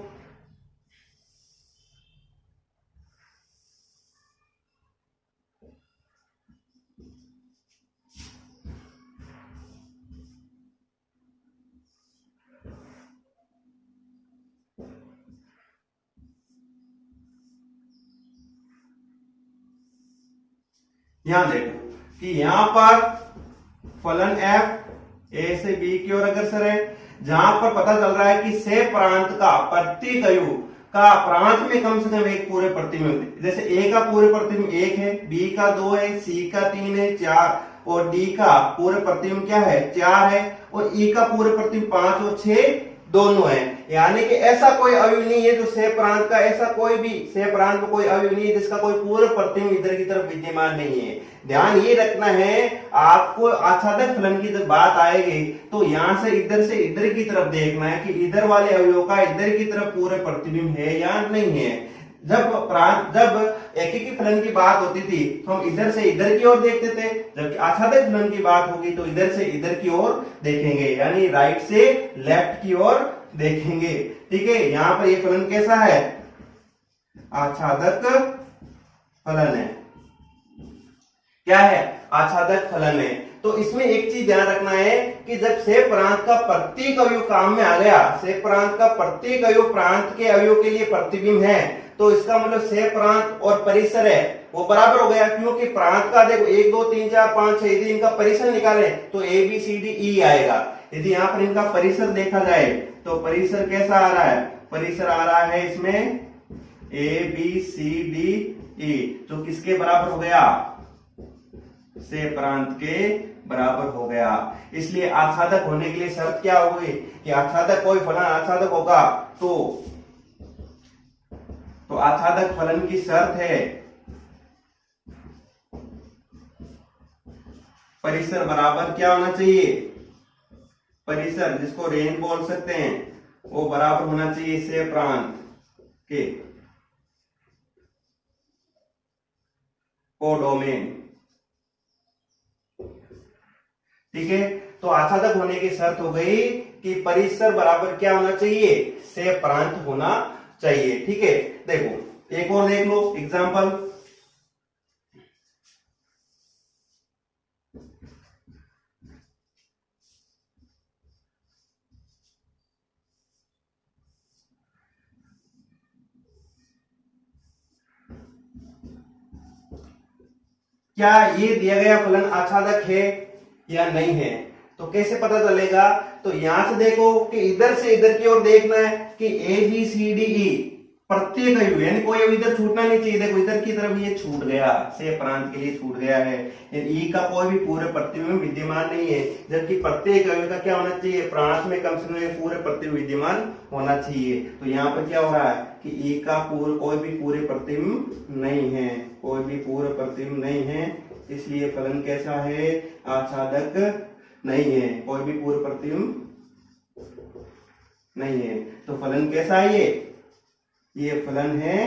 ध्यान देखो कि यहां पर फलन f a से b की ओर अग्रसर है, जहां पर पता चल रहा है कि से प्रांत का प्रत्येक अवयव का प्रांत में कम से कम एक पूरे प्रतिबिंब, जैसे a का पूरे प्रतिबिंब 1 है, b का 2 है, c का 3 है, 4 और d का पूरे प्रतिबिंब क्या है 4 है और e का पूरे प्रतिबिंब 5 और 6 दोनों है, यानी कि ऐसा कोई अवयव नहीं है जो सेह प्रांत का, ऐसा कोई भी सेह प्रांत में कोई अवयव नहीं है जिसका कोई पूर्ण प्रतिबिंब इधर की तरफ विद्यमान नहीं है। ध्यान ये रखना है, आपको आच्छादक फलन की जब बात आएगी तो यहां से इधर की तरफ देखना है कि इधर वाले अवयव का इधर की तरफ पूरे प्रतिबिंब है या नहीं है। जब एकीकी फलन की बात होती थी तो हम इधर से इधर की ओर देखते थे, जबकि आच्छादक फलन की बात होगी तो इधर से इधर की ओर देखेंगे, यानी राइट से लेफ्ट की ओर देखेंगे। ठीक है, यहां पर ये फलन कैसा है, आच्छादक फलन है। क्या है, आच्छादक फलन है। तो इसमें एक चीज ध्यान रखना है कि जब सेह प्रांत का प्रत्येक अवयव काम में आ गया, सेह प्रांत का प्रत्येक अवयव प्रांत के अवयव के लिए प्रतिबिंब है, तो इसका मतलब सेह प्रांत और परिसर है वो बराबर हो गया, क्योंकि प्रांत का देखो 1 2 3 4 5 6 यदि इनका परिसर निकाले तो A B C D E आएगा। यदि यहाँ पर इनका परिसर देखा जाए तो परिसर कैसा आ रहा है, परिसर आ रहा है इसमें A B C D E, जो किसके बराबर हो गया, सेह प्रांत के बराबर हो गया। इसलिए आच्छादक होने के लिए शर्त क्या होगी कि आच्छादक कोई फलन आच्छादक होगा तो आच्छादक फलन की शर्त है परिसर बराबर क्या होना चाहिए, परिसर जिसको रेंज बोल सकते हैं वो बराबर होना चाहिए सेह प्रांत के कोडोमेन। ठीक है, तो आच्छादक होने की शर्त हो गई कि परिसर बराबर क्या होना चाहिए, सेह प्रांत होना चाहिए। ठीक है, देखो एक और देख लो एग्जांपल। क्या ये दिया गया फलन आच्छादक है या नहीं है, तो कैसे पता चलेगा, तो यहां से देखो कि इधर से इधर की ओर देखना है कि A B C D E प्रत्येक अवयव, यानी कोई इधर छूटना नहीं चाहिए। देखो इधर की तरफ ये छूट गया, सेह प्रांत के लिए छूट गया है, ई का कोई भी पूरे प्रतिबिंब विद्यमान नहीं है, जबकि प्रत्येक अवयव का क्या होना चाहिए, प्रांत में कम से कम पूरे प्रतिबिंब विद्यमान होना चाहिए। तो यहाँ पर क्या हो रहा है कि ई का कोई भी पूरे प्रतिबिंब नहीं है, कोई भी पूरे प्रतिबिंब नहीं है, इसलिए फलन कैसा है, आच्छादक नहीं है, कोई भी पूर्व प्रतिबिंब नहीं है। तो फलन कैसा है, ये फलन है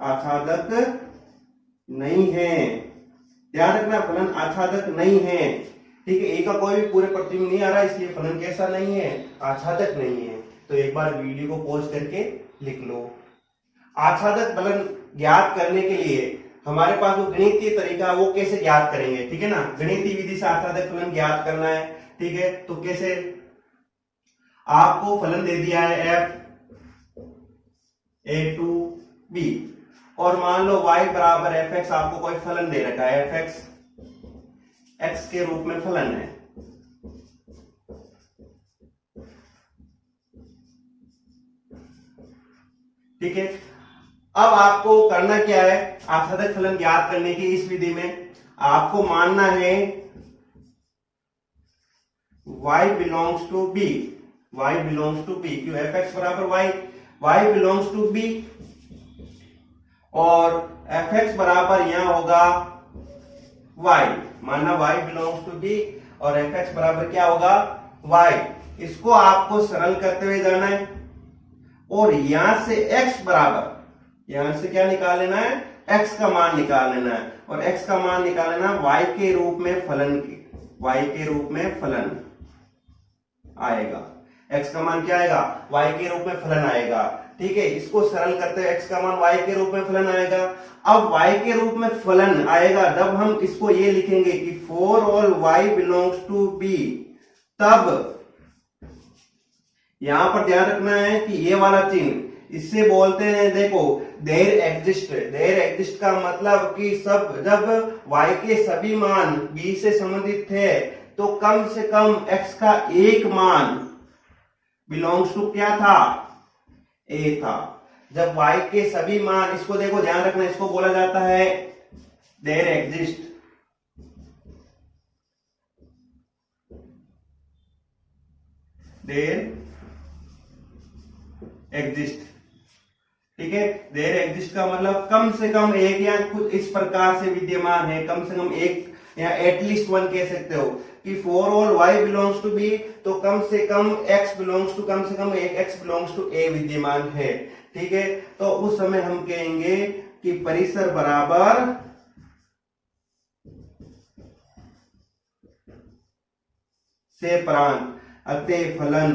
आच्छादक नहीं है। ध्यान रखना, फलन आच्छादक नहीं है। ठीक है, ए का कोई भी पूरे प्रतिबिंब नहीं आ रहा, इसलिए फलन कैसा नहीं है, आच्छादक नहीं है। तो एक बार वीडियो को पॉज करके लिख लो। आच्छादक फलन ज्ञात करने के लिए हमारे पास जो गणितीय तरीका है वो कैसे ज्ञात करेंगे, ठीक है ना, गणितीय विधि से आच्छादक फलन ज्ञात करना है। ठीक है, तो कैसे, आपको फलन दे दिया है f a टू b और मान लो y बराबर fx, आपको कोई फलन दे रखा है fx, x के रूप में फलन है। ठीक है, अब आपको करना क्या है, आच्छादक फलन ज्ञात करने की इस विधि में आपको मानना है y belongs to b, y belongs to b, क्यों fx बराबर y बिलोंग्स टू b और fx बराबर यहां होगा y, मानना y बिलोंग्स टू b और fx बराबर क्या होगा y। इसको आपको सरल करते हुए जाना है और यहां से x बराबर, यहां से क्या निकाल लेना है, x का मान निकाल लेना है और x का मान निकाल लेना y के रूप में फलन, y के रूप में फलन आएगा। x का मान क्या आएगा, y के रूप में फलन आएगा। ठीक है, इसको सरल करते हुए x का मान y के रूप में फलन आएगा। अब y के रूप में फलन आएगा जब हम इसको ये लिखेंगे कि for all y belongs to b, तब यहां पर ध्यान रखना है कि ये वाला चिन्ह, इससे बोलते हैं, देखो देयर एग्जिस्ट का मतलब कि सब, जब y के सभी मान b से संबंधित थे तो कम से कम x का एक मान बिलोंग्स टू क्या था, a था। जब y के सभी मान, इसको देखो ध्यान रखना, इसको बोला जाता है देयर एग्जिस्ट। There exist. ठीक है, देयर एग्जिस्ट का मतलब कम से कम एक या कुछ इस प्रकार से विद्यमान है, कम से कम एक या एटलीस्ट वन कह सकते हो कि for all y belongs to b, तो कम से कम x बिलोंग्स टू, कम से कम एक x बिलोंग्स टू a विद्यमान है। ठीक है, तो उस समय हम कहेंगे कि परिसर बराबर से प्रांत, अतः फलन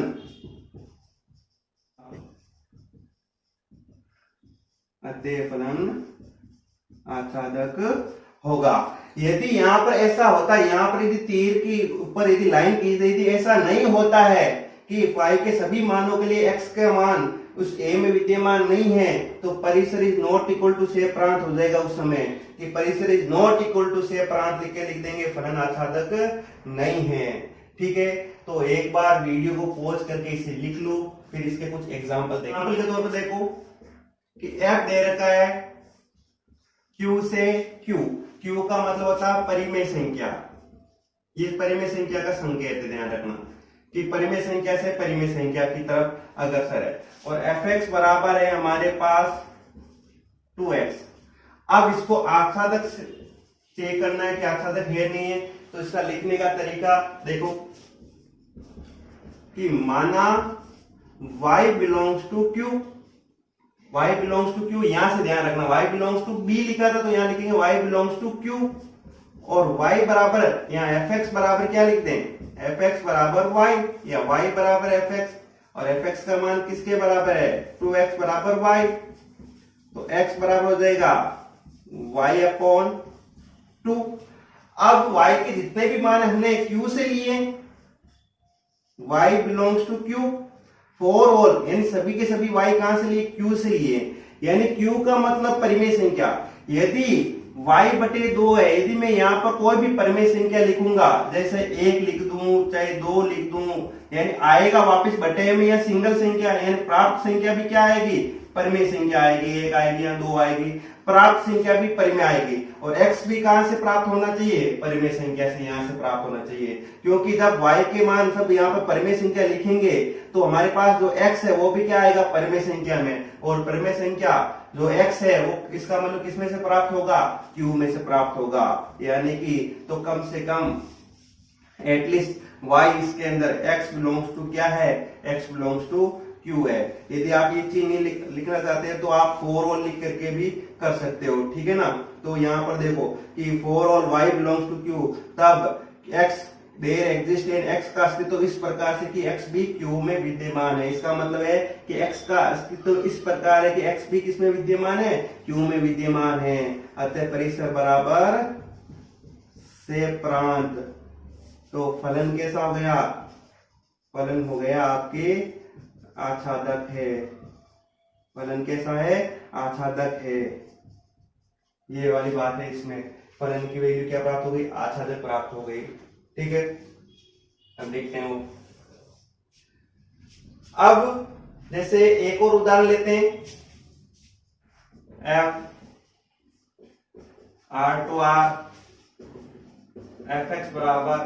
आच्छादक होगा। यदि यहाँ पर ऐसा होता, यहाँ पर यदि तीर की ऊपर यदि लाइन की गई थी, ऐसा नहीं होता है कि y के सभी मानों के लिए x का मान उस a में विद्यमान नहीं है, तो परिसर इज नॉट इक्वल टू से प्रांत हो जाएगा उस समय कि परिसर इज नॉट इक्वल टू से प्रांत लिख के लिख देंगे, फलन आच्छादक नहीं है। ठीक है, तो एक बार वीडियो को पॉज करके इसे लिख लो, फिर इसके कुछ एग्जांपल देखो। एग्जांपल के तौर पर देखो कि f दे रखा है q से q, q का मतलब होता है परिमेय संख्या, ये परिमेय संख्या का संकेत है, ध्यान रखना कि परिमेय संख्या से परिमेय संख्या की तरफ अग्रसर है। और fx बराबर है हमारे पास 2x। अब इसको आच्छादक चेक करना है कि आच्छादक है नहीं है, तो इसका लिखने का तरीका देखो कि माना y belongs to q, y belongs to q, यहां से ध्यान रखना y बिलोंग्स टू b लिखा था तो यहां लिखेंगे y बिलोंग्स टू q, और y बराबर यहाँ fx बराबर क्या लिख दें, fx बराबर y या y बराबर fx, और fx का मान किसके बराबर है, 2x बराबर y, तो x बराबर हो जाएगा y अपॉन 2। अब y के जितने भी मान हमने q से लिए, y belongs to q for all, यानी सभी के सभी y कहां से लिए, q से लिए, यानी q का मतलब परिमेय संख्या। यदि y बटे 2 है, यदि मैं यहाँ पर कोई भी परिमेय संख्या लिखूंगा, जैसे 1 लिख दूं चाहे 2 लिख दूं, यानी आएगा वापस बटे में या सिंगल संख्या, यानी प्राप्त संख्या भी क्या आएगी, परिमेय संख्या आएगी, 1 आएगी या 2 आएगी, प्राप्त संख्या भी परिमेय आएगी। और x भी कहां से प्राप्त होना चाहिए, परिमेय संख्या से यहाँ से प्राप्त होना चाहिए, क्योंकि जब y के मान सब यहाँ पर परिमेय संख्या लिखेंगे तो हमारे पास जो x है वो भी क्या आएगा, परिमेय संख्या में, और परिमेय संख्या जो x है वो इसका मतलब किसमें से प्राप्त होगा, q में से प्राप्त होगा, यानी कि तो कम से कम एटलीस्ट y इसके अंदर x बिलोंग्स टू क्या है, x बिलोंग्स टू q है। यदि आप ये चीज नहीं लिखना चाहते हैं तो आप फॉर ऑल लिख करके भी कर सकते हो। ठीक है ना, तो यहाँ पर देखो कि for all y belongs to q, तब x there exist in x का अस्तित्व इस प्रकार से कि x भी q में विद्यमान है। इसका मतलब है कि x का अस्तित्व इस प्रकार है कि x भी किसमें विद्यमान है, q में विद्यमान है, अतः परिसर बराबर से प्रांत। तो फलन कैसा हो गया, फलन हो गया आपके आच्छादक है, फलन कैसा है, आच्छादक है, ये वाली बात है। इसमें फलन की वैल्यू क्या प्राप्त हो गई, आच्छादक प्राप्त हो गई। ठीक है, अब देखते हैं वो। अब जैसे एक और उदाहरण लेते हैं, f r fx बराबर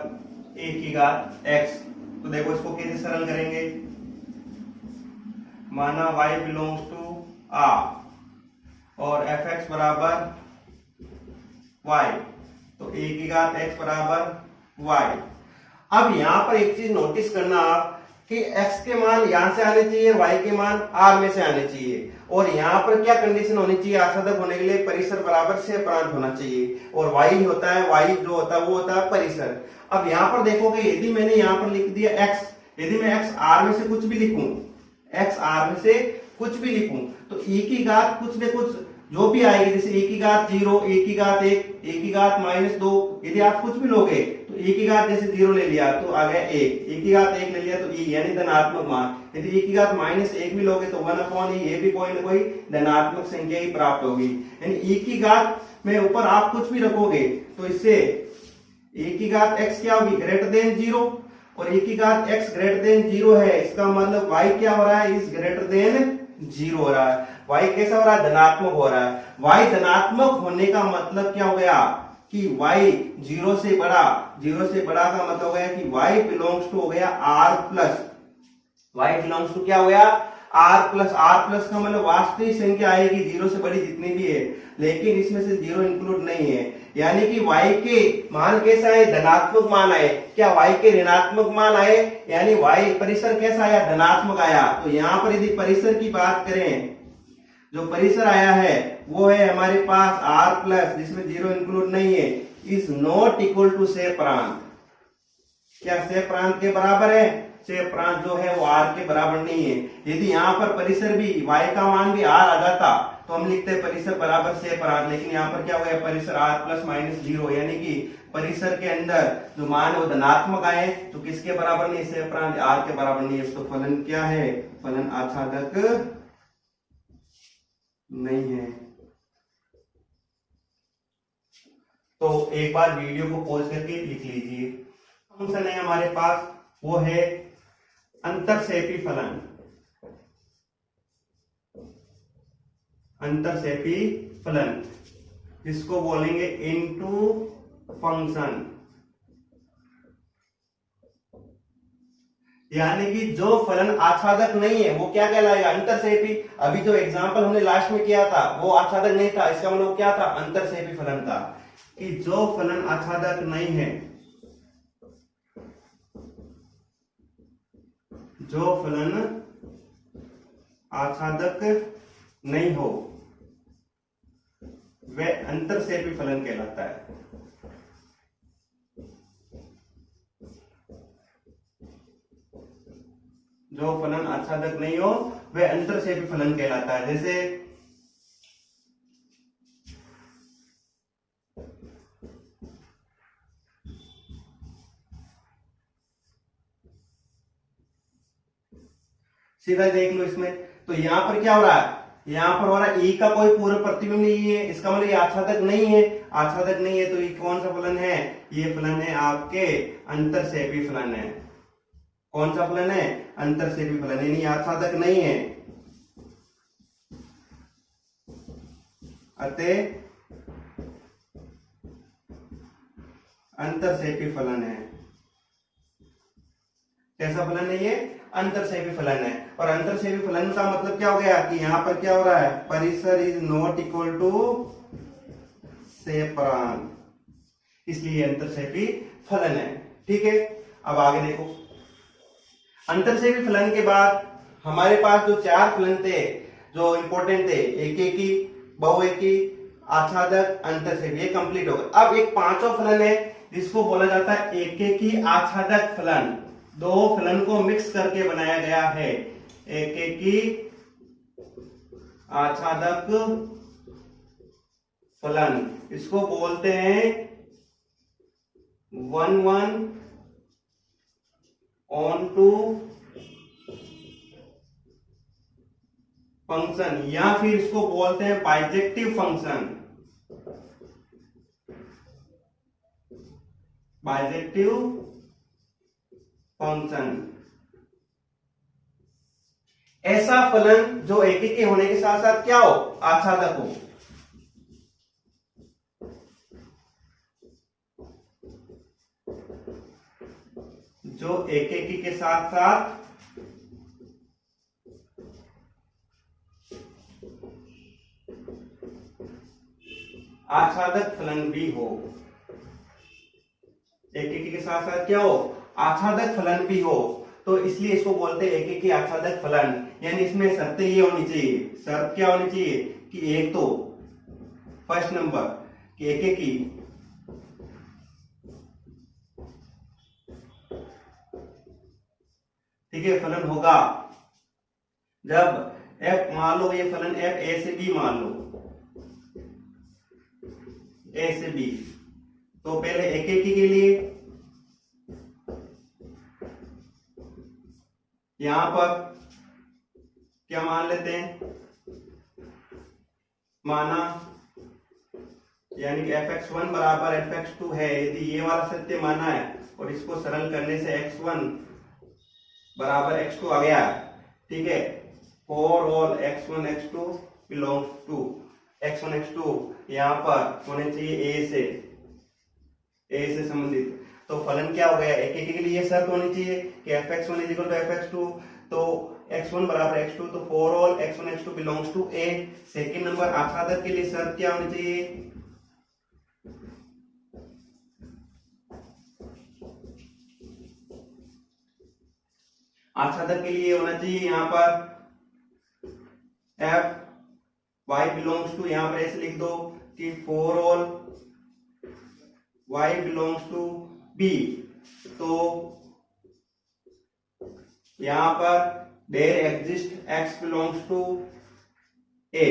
a की घात x। तो देखो इसको कैसे सरल करेंगे, माना y बिलोंग्स टू r और fx बराबर y, तो a की घात x बराबर y। अब यहां पर एक चीज नोटिस करना आप कि x के मान यहां से आने चाहिए, y के मान r में से आने चाहिए, और यहाँ पर क्या कंडीशन होनी चाहिए, आच्छादक होने के लिए परिसर बराबर से प्रांत होना चाहिए, और y होता है, y जो होता है वो होता है परिसर। अब यहाँ पर देखोगे यदि मैंने यहाँ पर लिख दिया x, यदि मैं x r में से कुछ भी लिखूं, x r में से कुछ भी लिखूं, तो e की घात कुछ न कुछ जो भी आएगी, जैसे e की घात 0, e की घात 1, e की घात -2, यदि आप कुछ भी लोगे तो e की घात जैसे 0 ले लिया तो आ गया 1, e की घात 1 ले लिया तो e यानी धनात्मक मान, यदि e की घात -1 भी लोगे तो 1/e, ये भी कोई ना कोई धनात्मक संख्या ही प्राप्त होगी। यानी e की घात में ऊपर आप कुछ भी रखोगे तो इससे e की घात x क्या होगी, ग्रेटर देन 0, और e की घात x ग्रेटर देन 0 है, इसका मतलब y क्या हो रहा है, इज ग्रेटर देन 0 हो रहा है। y कैसा हो रहा है, धनात्मक हो रहा है। y धनात्मक होने का मतलब क्या हो गया कि y 0 से बड़ा, 0 से बड़ा का मतलब हो गया कि y बिलोंग्स टू हो गया r plus, y belongs to क्या हो गया, आर प्लस का मतलब वास्तविक संख्या आएगी जीरो से बड़ी जितनी भी है, लेकिन इसमें से जीरो इंक्लूड नहीं है। यानी कि y के मान कैसा है, धनात्मक मान आए। क्या y के ऋणात्मक मान आए, यानी y परिसर कैसा आया, धनात्मक आया। तो यहाँ पर यदि परिसर की बात करें, जो परिसर आया है वो है हमारे पास r प्लस, जिसमें जीरो इंक्लूड नहीं है, इज नॉट इक्वल टू से प्रांत। क्या से प्रांत के बराबर है? से प्रांत जो है वो r के बराबर नहीं है। यदि यहाँ पर परिसर भी y का मान भी r आ जाता तो हम लिखते हैं परिसर बराबर से प्रांत, लेकिन यहाँ पर क्या हो गया, परिसर r प्लस माइनस जीरो, यानी कि परिसर के अंदर जो मान है वो धनात्मक आए, तो किसके बराबर नहीं, से प्रांत r के बराबर नहीं है। तो फलन क्या है, फलन आच्छादक नहीं है। तो एक बार वीडियो को पॉज करके लिख लीजिए। फंक्शन है हमारे पास वो है अंतरसेपी फलन। अंतरसेपी फलन जिसको बोलेंगे इनटू फंक्शन, यानी कि जो फलन आच्छादक नहीं है वो क्या कहलाएगा, अंतरसेपी। अभी जो एग्जांपल हमने लास्ट में किया था वो आच्छादक नहीं था, इसका मतलब क्या था, अंतरसेपी फलन था। कि जो फलन आच्छादक नहीं है, जो फलन आच्छादक नहीं हो वह अंतरसेपी फलन कहलाता है। जो फलन आच्छादक नहीं हो वह अंतरसेपी फलन कहलाता है। जैसे सीधा देख लो इसमें, तो यहां पर क्या हो रहा है, यहां पर हो रहा है ई का कोई पूर्व प्रतिबिंब नहीं है, इसका मतलब ये आच्छादक नहीं है। आच्छादक नहीं है तो ये कौन सा फलन है, ये फलन है आपके अंतरसेपी फलन है। कौन सा फलन है, अंतरसेपी फलन, यानी आच्छादक नहीं है, अतः अंतरसेपी फलन है। कैसा फलन है ये, अंतरसेपी फलन है। और अंतरसेपी फलन का मतलब क्या हो गया कि यहां पर क्या हो रहा है, परिसर इज नॉट इक्वल टू से प्रांत, इसलिए अंतरसेपी फलन है। ठीक है, अब आगे देखो। अंतरसेपी फलन के बाद हमारे पास जो चार फलन थे जो इंपॉर्टेंट थे, एकेकी, बहुएकी, आच्छादक, अंतरसेपी, ये कंप्लीट हो गए। अब एक पांचवा फलन है जिसको बोला जाता है एकेकी आच्छादक फलन। दो फलन को मिक्स करके बनाया गया है, एकेकी आच्छादक फलन। इसको बोलते हैं 1:1:2 फंक्शन, या फिर इसको बोलते हैं बाइजेक्टिव फंक्शन। बाइजेक्टिव फंक्शन ऐसा फलन जो एकेकी होने के साथ साथ क्या हो, आच्छादक हो। जो एकेकी के साथ साथ आच्छादक फलन भी हो, एकेकी के साथ साथ क्या हो, आच्छादक फलन भी हो, तो इसलिए इसको बोलते हैं एकेकी आच्छादक फलन। यानी इसमें शर्तें ये होनी चाहिए, शर्त क्या होनी चाहिए कि एक तो फर्स्ट नंबर कि एकेकी ठीक है फलन होगा जब f, मान लो ये फलन f a से b, मान लो a से b, तो पहले एकेकी के लिए यहां पर क्या मान लेते हैं, माना यानी कि fx1 बराबर fx2 है। यदि ये वाला सत्य माना है और इसको सरल करने से x1 बराबर x2 आ गया, ठीक है, for all x1 x2 belongs to x1 x2 यहां पर होने चाहिए a से संबंधित। तो फलन क्या हो गया, एकेकी के लिए शर्त होनी चाहिए कि fx1 = fx2। तो x1 बराबर x2, तो for all x1 x2 belongs to A. Second number आच्छादक के लिए शर्त क्या होनी चाहिए? आच्छादक के लिए होना चाहिए यहां पर f y बिलोंग्स टू, यहां पर ऐसे लिख दो कि for all y belongs to b। तो यहां पर there exist x belongs to a,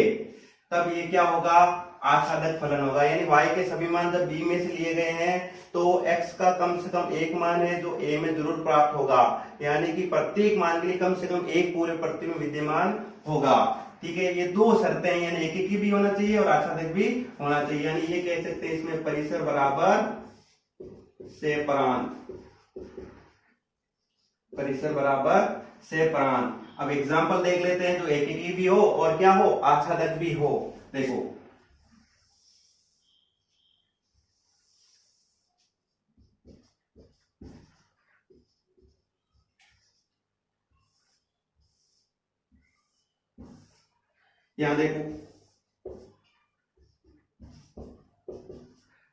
तब ये क्या होगा? आच्छादक फलन होगा। यानी y के सभी मान जब b में से लिए गए हैं तो x का कम से कम एक मान है जो a में जरूर प्राप्त होगा, यानी कि प्रत्येक मान के लिए कम से कम एक पूरे प्रति में विद्यमान होगा। ठीक है, ये दो शर्तें हैं, यानी एक भी होना चाहिए और आच्छादक भी होना चाहिए। यानी ये कह सकते हैं इसमें परिसर बराबर से प्रांत, परिसर बराबर से प्रांत। अब एग्जांपल देख लेते हैं जो एक भी हो और क्या हो? आच्छादक भी हो। देखो यहां देखो,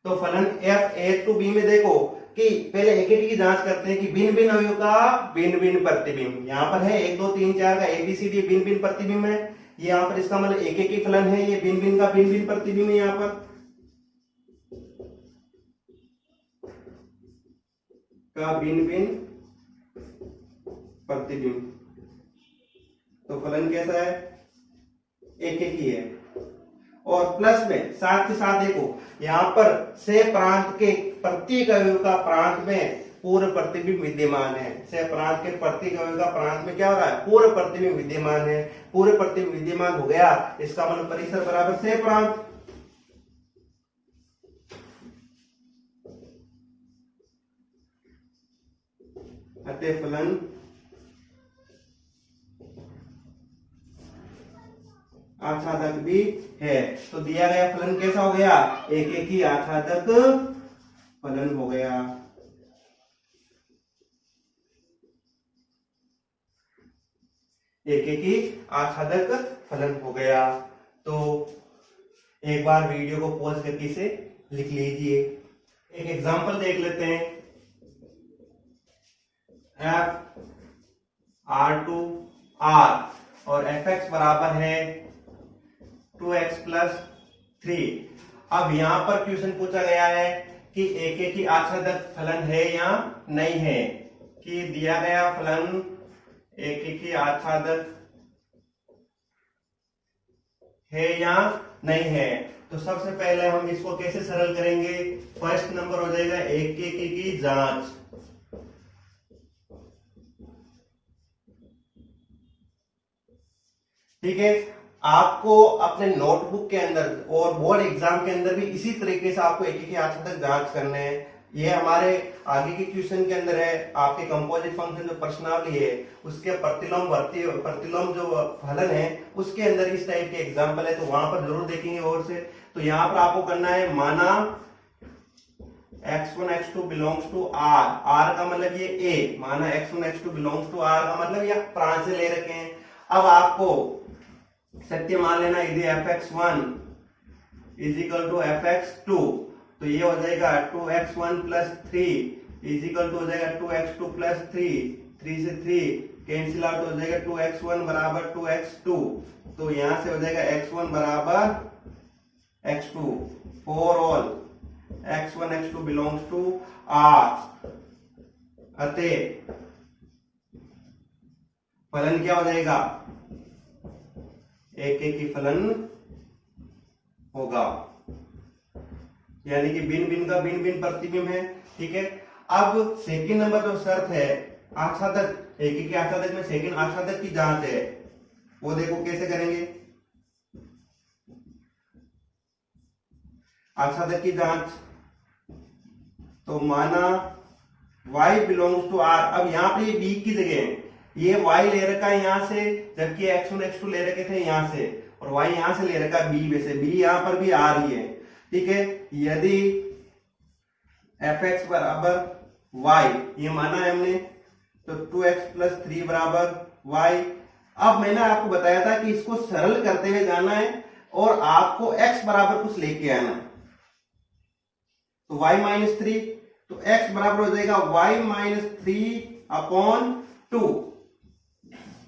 तो फलन f a टू b में देखो कि पहले एक की जांच करते हैं कि भिन्न भिन्न अवयव का भिन्न भिन्न प्रतिबिंब। यहां पर है 1 2 3 4 का ABCD भिन्न भिन्न प्रतिबिंब है। ये यहां पर इसका मतलब एक ही फलन है, ये भिन्न भिन्न का भिन्न भिन्न प्रतिबिंब है यहां पर का भिन्न भिन्न प्रतिबिंब। तो फलन कैसा है? एक ही है। और प्लस में साथ के साथ देखो यहां पर से प्रांत के प्रत्येक अवयव का प्रांत में पूर्ण प्रतिबिंब विद्यमान है। से प्रांत के प्रत्येक अवयव का प्रांत में क्या हो रहा है? पूर्ण प्रतिबिंब विद्यमान है। पूर्ण प्रतिबिंब विद्यमान हो गया, इसका मतलब परिसर बराबर से प्रांत। अतः फलन आच्छादक भी है। तो दिया गया फलन कैसा हो गया? एक ही आच्छादक फलन हो गया। एक ही आच्छादक फलन हो गया। तो एक बार वीडियो को पॉज करके इसे लिख लीजिए। एक एग्जांपल देख लेते हैं। f r2 r और fx बराबर है 2x प्लस 3। अब यहां पर क्वेश्चन पूछा गया है कि एक ही आच्छादक फलन है या नहीं है, कि दिया गया फलन एक ही आच्छादक है या नहीं है। तो सबसे पहले हम इसको कैसे सरल करेंगे? फर्स्ट नंबर हो जाएगा एक की जांच। ठीक है, आपको अपने नोटबुक के अंदर और बोर्ड एग्जाम के अंदर भी इसी तरीके से आपको एक ही आच्छादक जांच करने हैं। ये हमारे आगे के क्वेश्चन के अंदर है। आपके कंपोजिट फंक्शन जो प्रश्नावली है उसके प्रतिलोम जो फलन है उसके अंदर इस टाइप के एग्जांपल है, तो वहां पर जरूर देखेंगे और से। तो यहां पर आपको करना है, माना x1 x2 belongs to r, r का मतलब ये a, माना x1 x2 belongs to r का मतलब ये प्रांत से ले रखे हैं। अब आपको सत्य मान लेना यदि fx1 is equal to fx2, तो ये हो जाएगा 2x1 plus 3 is equal to हो जाएगा 2x2 प्लस 3 से 3 कैंसिल आउट हो जाएगा 2x1 बराबर 2x2। तो यहां से हो जाएगा x1 बराबर x2 for all x1 x2 belongs to r। अतः फलन क्या हो जाएगा? एक ही फलन होगा, यानी कि भिन्न भिन्न का भिन्न भिन्न प्रतिबिंब है। ठीक है, अब सेकंड नंबर जो शर्त है आच्छादक, एक ही आच्छादक में सेकंड आच्छादक की जांच है, वो देखो कैसे करेंगे। आच्छादक की जांच, तो माना y बिलोंग्स टू r। अब यहां पे ये b की जगह है, ये y ले रखा है यहां से, जबकि x1 x2 ले रखे थे यहां से, और y यहां से ले रखा है b में से, b यहां पर भी आ रही है। ठीक है, यदि fx बराबर y ये माना है हमने, तो 2x प्लस 3 बराबर y। अब मैंने आपको बताया था कि इसको सरल करते हुए जाना है और आपको x बराबर कुछ लेके आना है। तो y माइनस 3, तो x बराबर हो जाएगा y माइनस 3/2,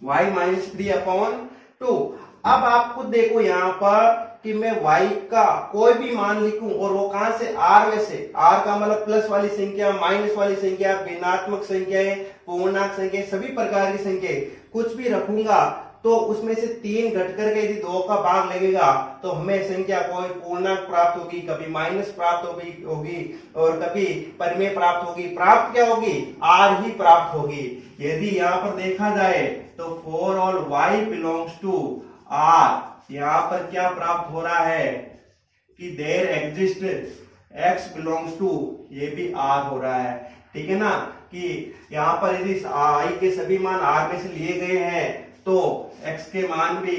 y माइनस 3/2। अब आप खुद देखो यहां पर कि मैं y का कोई भी मान लिखूं और वो कहां से, r में से, r का मतलब प्लस वाली संख्या, माइनस वाली संख्या, भिन्नात्मक संख्याएं, पूर्णांक संख्या, सभी प्रकार की संख्याएं कुछ भी रखूंगा तो उसमें से 3 घट करके यदि 2 का भाग लगेगा तो हमें संख्या कोई पूर्णांक प्राप्त होगी, कभी माइनस प्राप्त होगी और कभी परिमेय प्राप्त होगी। प्राप्त क्या होगी, r ही प्राप्त होगी। यदि यहाँ पर देखा जाए तो for all y belongs to r, यहाँ पर क्या प्राप्त हो रहा है कि there exist x belongs to, ये भी r हो रहा है। ठीक है ना, कि यहाँ पर यदि i के सभी मान r में से लिए गए हैं तो x के मान भी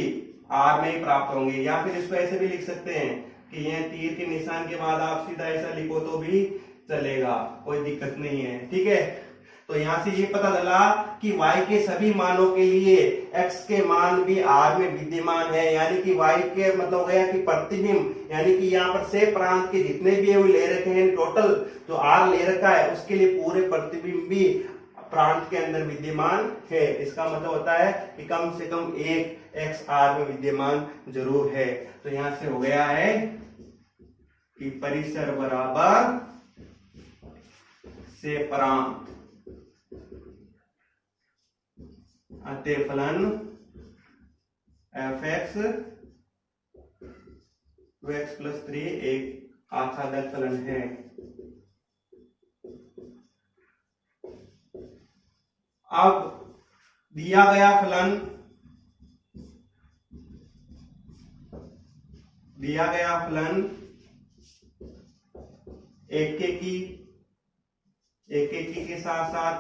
r में ही प्राप्त होंगे। या फिर इसको ऐसे भी लिख सकते हैं कि यह तीर के निशान के बाद आप सीधा ऐसा लिखो तो भी चलेगा, कोई दिक्कत नहीं है। ठीक है, तो यहां से ये पता चला कि y के सभी मानों के लिए x के मान भी r में विद्यमान है, यानी कि y के मतलब हो गया कि प्रतिबिंब, यानी कि यहाँ पर से प्रांत के जितने भी वो ले रखे हैं, टोटल जो r ले रखा है उसके लिए पूरे प्रतिबिंब भी प्रांत के अंदर विद्यमान है। इसका मतलब होता है कि कम से कम एक x r में विद्यमान जरूर है। तो यहां से हो गया है कि परिसर बराबर से प्रांत, अतः फलन f(x) 2x + 3 एक आच्छादक फलन है। अब दिया गया फलन एकेकी के साथ साथ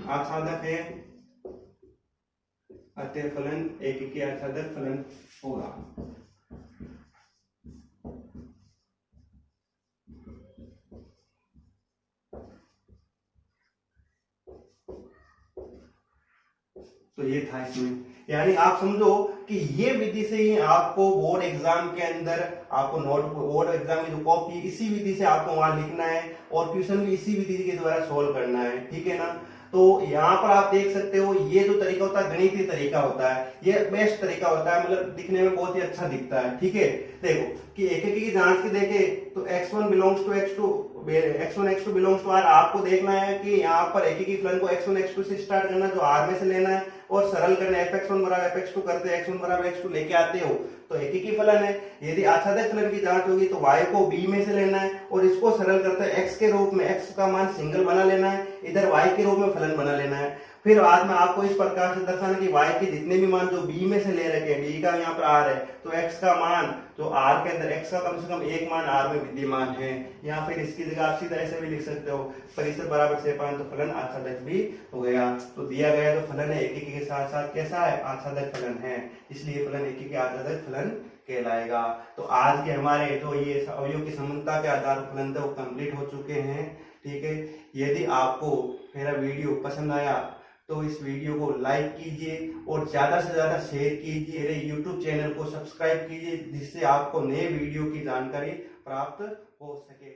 आच्छादक है, अतः फलन एकेकी आच्छादक फलन होगा। तो ये था इसमें, यानी आप समझो कि ये विधि से ही आपको बोर्ड एग्जाम के अंदर आपको बोर्ड एग्जाम की जो कॉपी, इसी विधि से आपको वहां लिखना है और ट्यूशन भी इसी विधि के द्वारा सॉल्व करना है। ठीक है ना, तो यहाँ पर आप देख सकते हो ये जो तरीका होता है गणितीय तरीका होता है, ये बेस्ट तरीका होता है, मतलब दिखने में बहुत ही अच्छा दिखता है। ठीक है, देखो कि एकेकी की जांच की देखे तो x1 belongs to x2, x1 x2 belongs to r। आपको देखना है कि यहाँ पर एकेकी फलन को x1 x2 से स्टार्ट करना, जो r में से लेना है और सरल करना, fx1 बराबर fx2 करते x1 बराबर x2 लेके आते हो तो एकेकी फलन है। यदि आच्छादक फलन की जांच होगी तो y को b में से लेना है और इसको सरल करते x के रूप में, x का मान सिंगल बना लेना है, इधर y के रूप में फलन बना लेना है। फिर बाद में आपको इस प्रकार से दर्शाना कि y के जितने भी मान जो b में से ले रखे हैं, b का यहाँ पर r है तो x का मान जो r के अंदर, x का कम से कम एक मान r में विद्यमान है। या फिर इसकी जगह आप सीधा ऐसे भी लिख सकते हो परिसर बराबर से प्रांत, तो फलन आच्छादक भी हो गया। तो दिया गया तो फलन है एकेकी के साथ साथ कैसा है, आच्छादक फलन है, इसलिए फलन एकेकी आच्छादक फलन कहलाएगा। तो आज के हमारे जो ये अवयव की समानता के आधार फलन थे वो कंप्लीट हो चुके हैं। ठीक है, यदि आपको मेरा वीडियो पसंद आया तो इस वीडियो को लाइक कीजिए और ज्यादा से ज्यादा शेयर कीजिए। मेरे यूट्यूब चैनल को सब्सक्राइब कीजिए जिससे आपको नए वीडियो की जानकारी प्राप्त हो सके।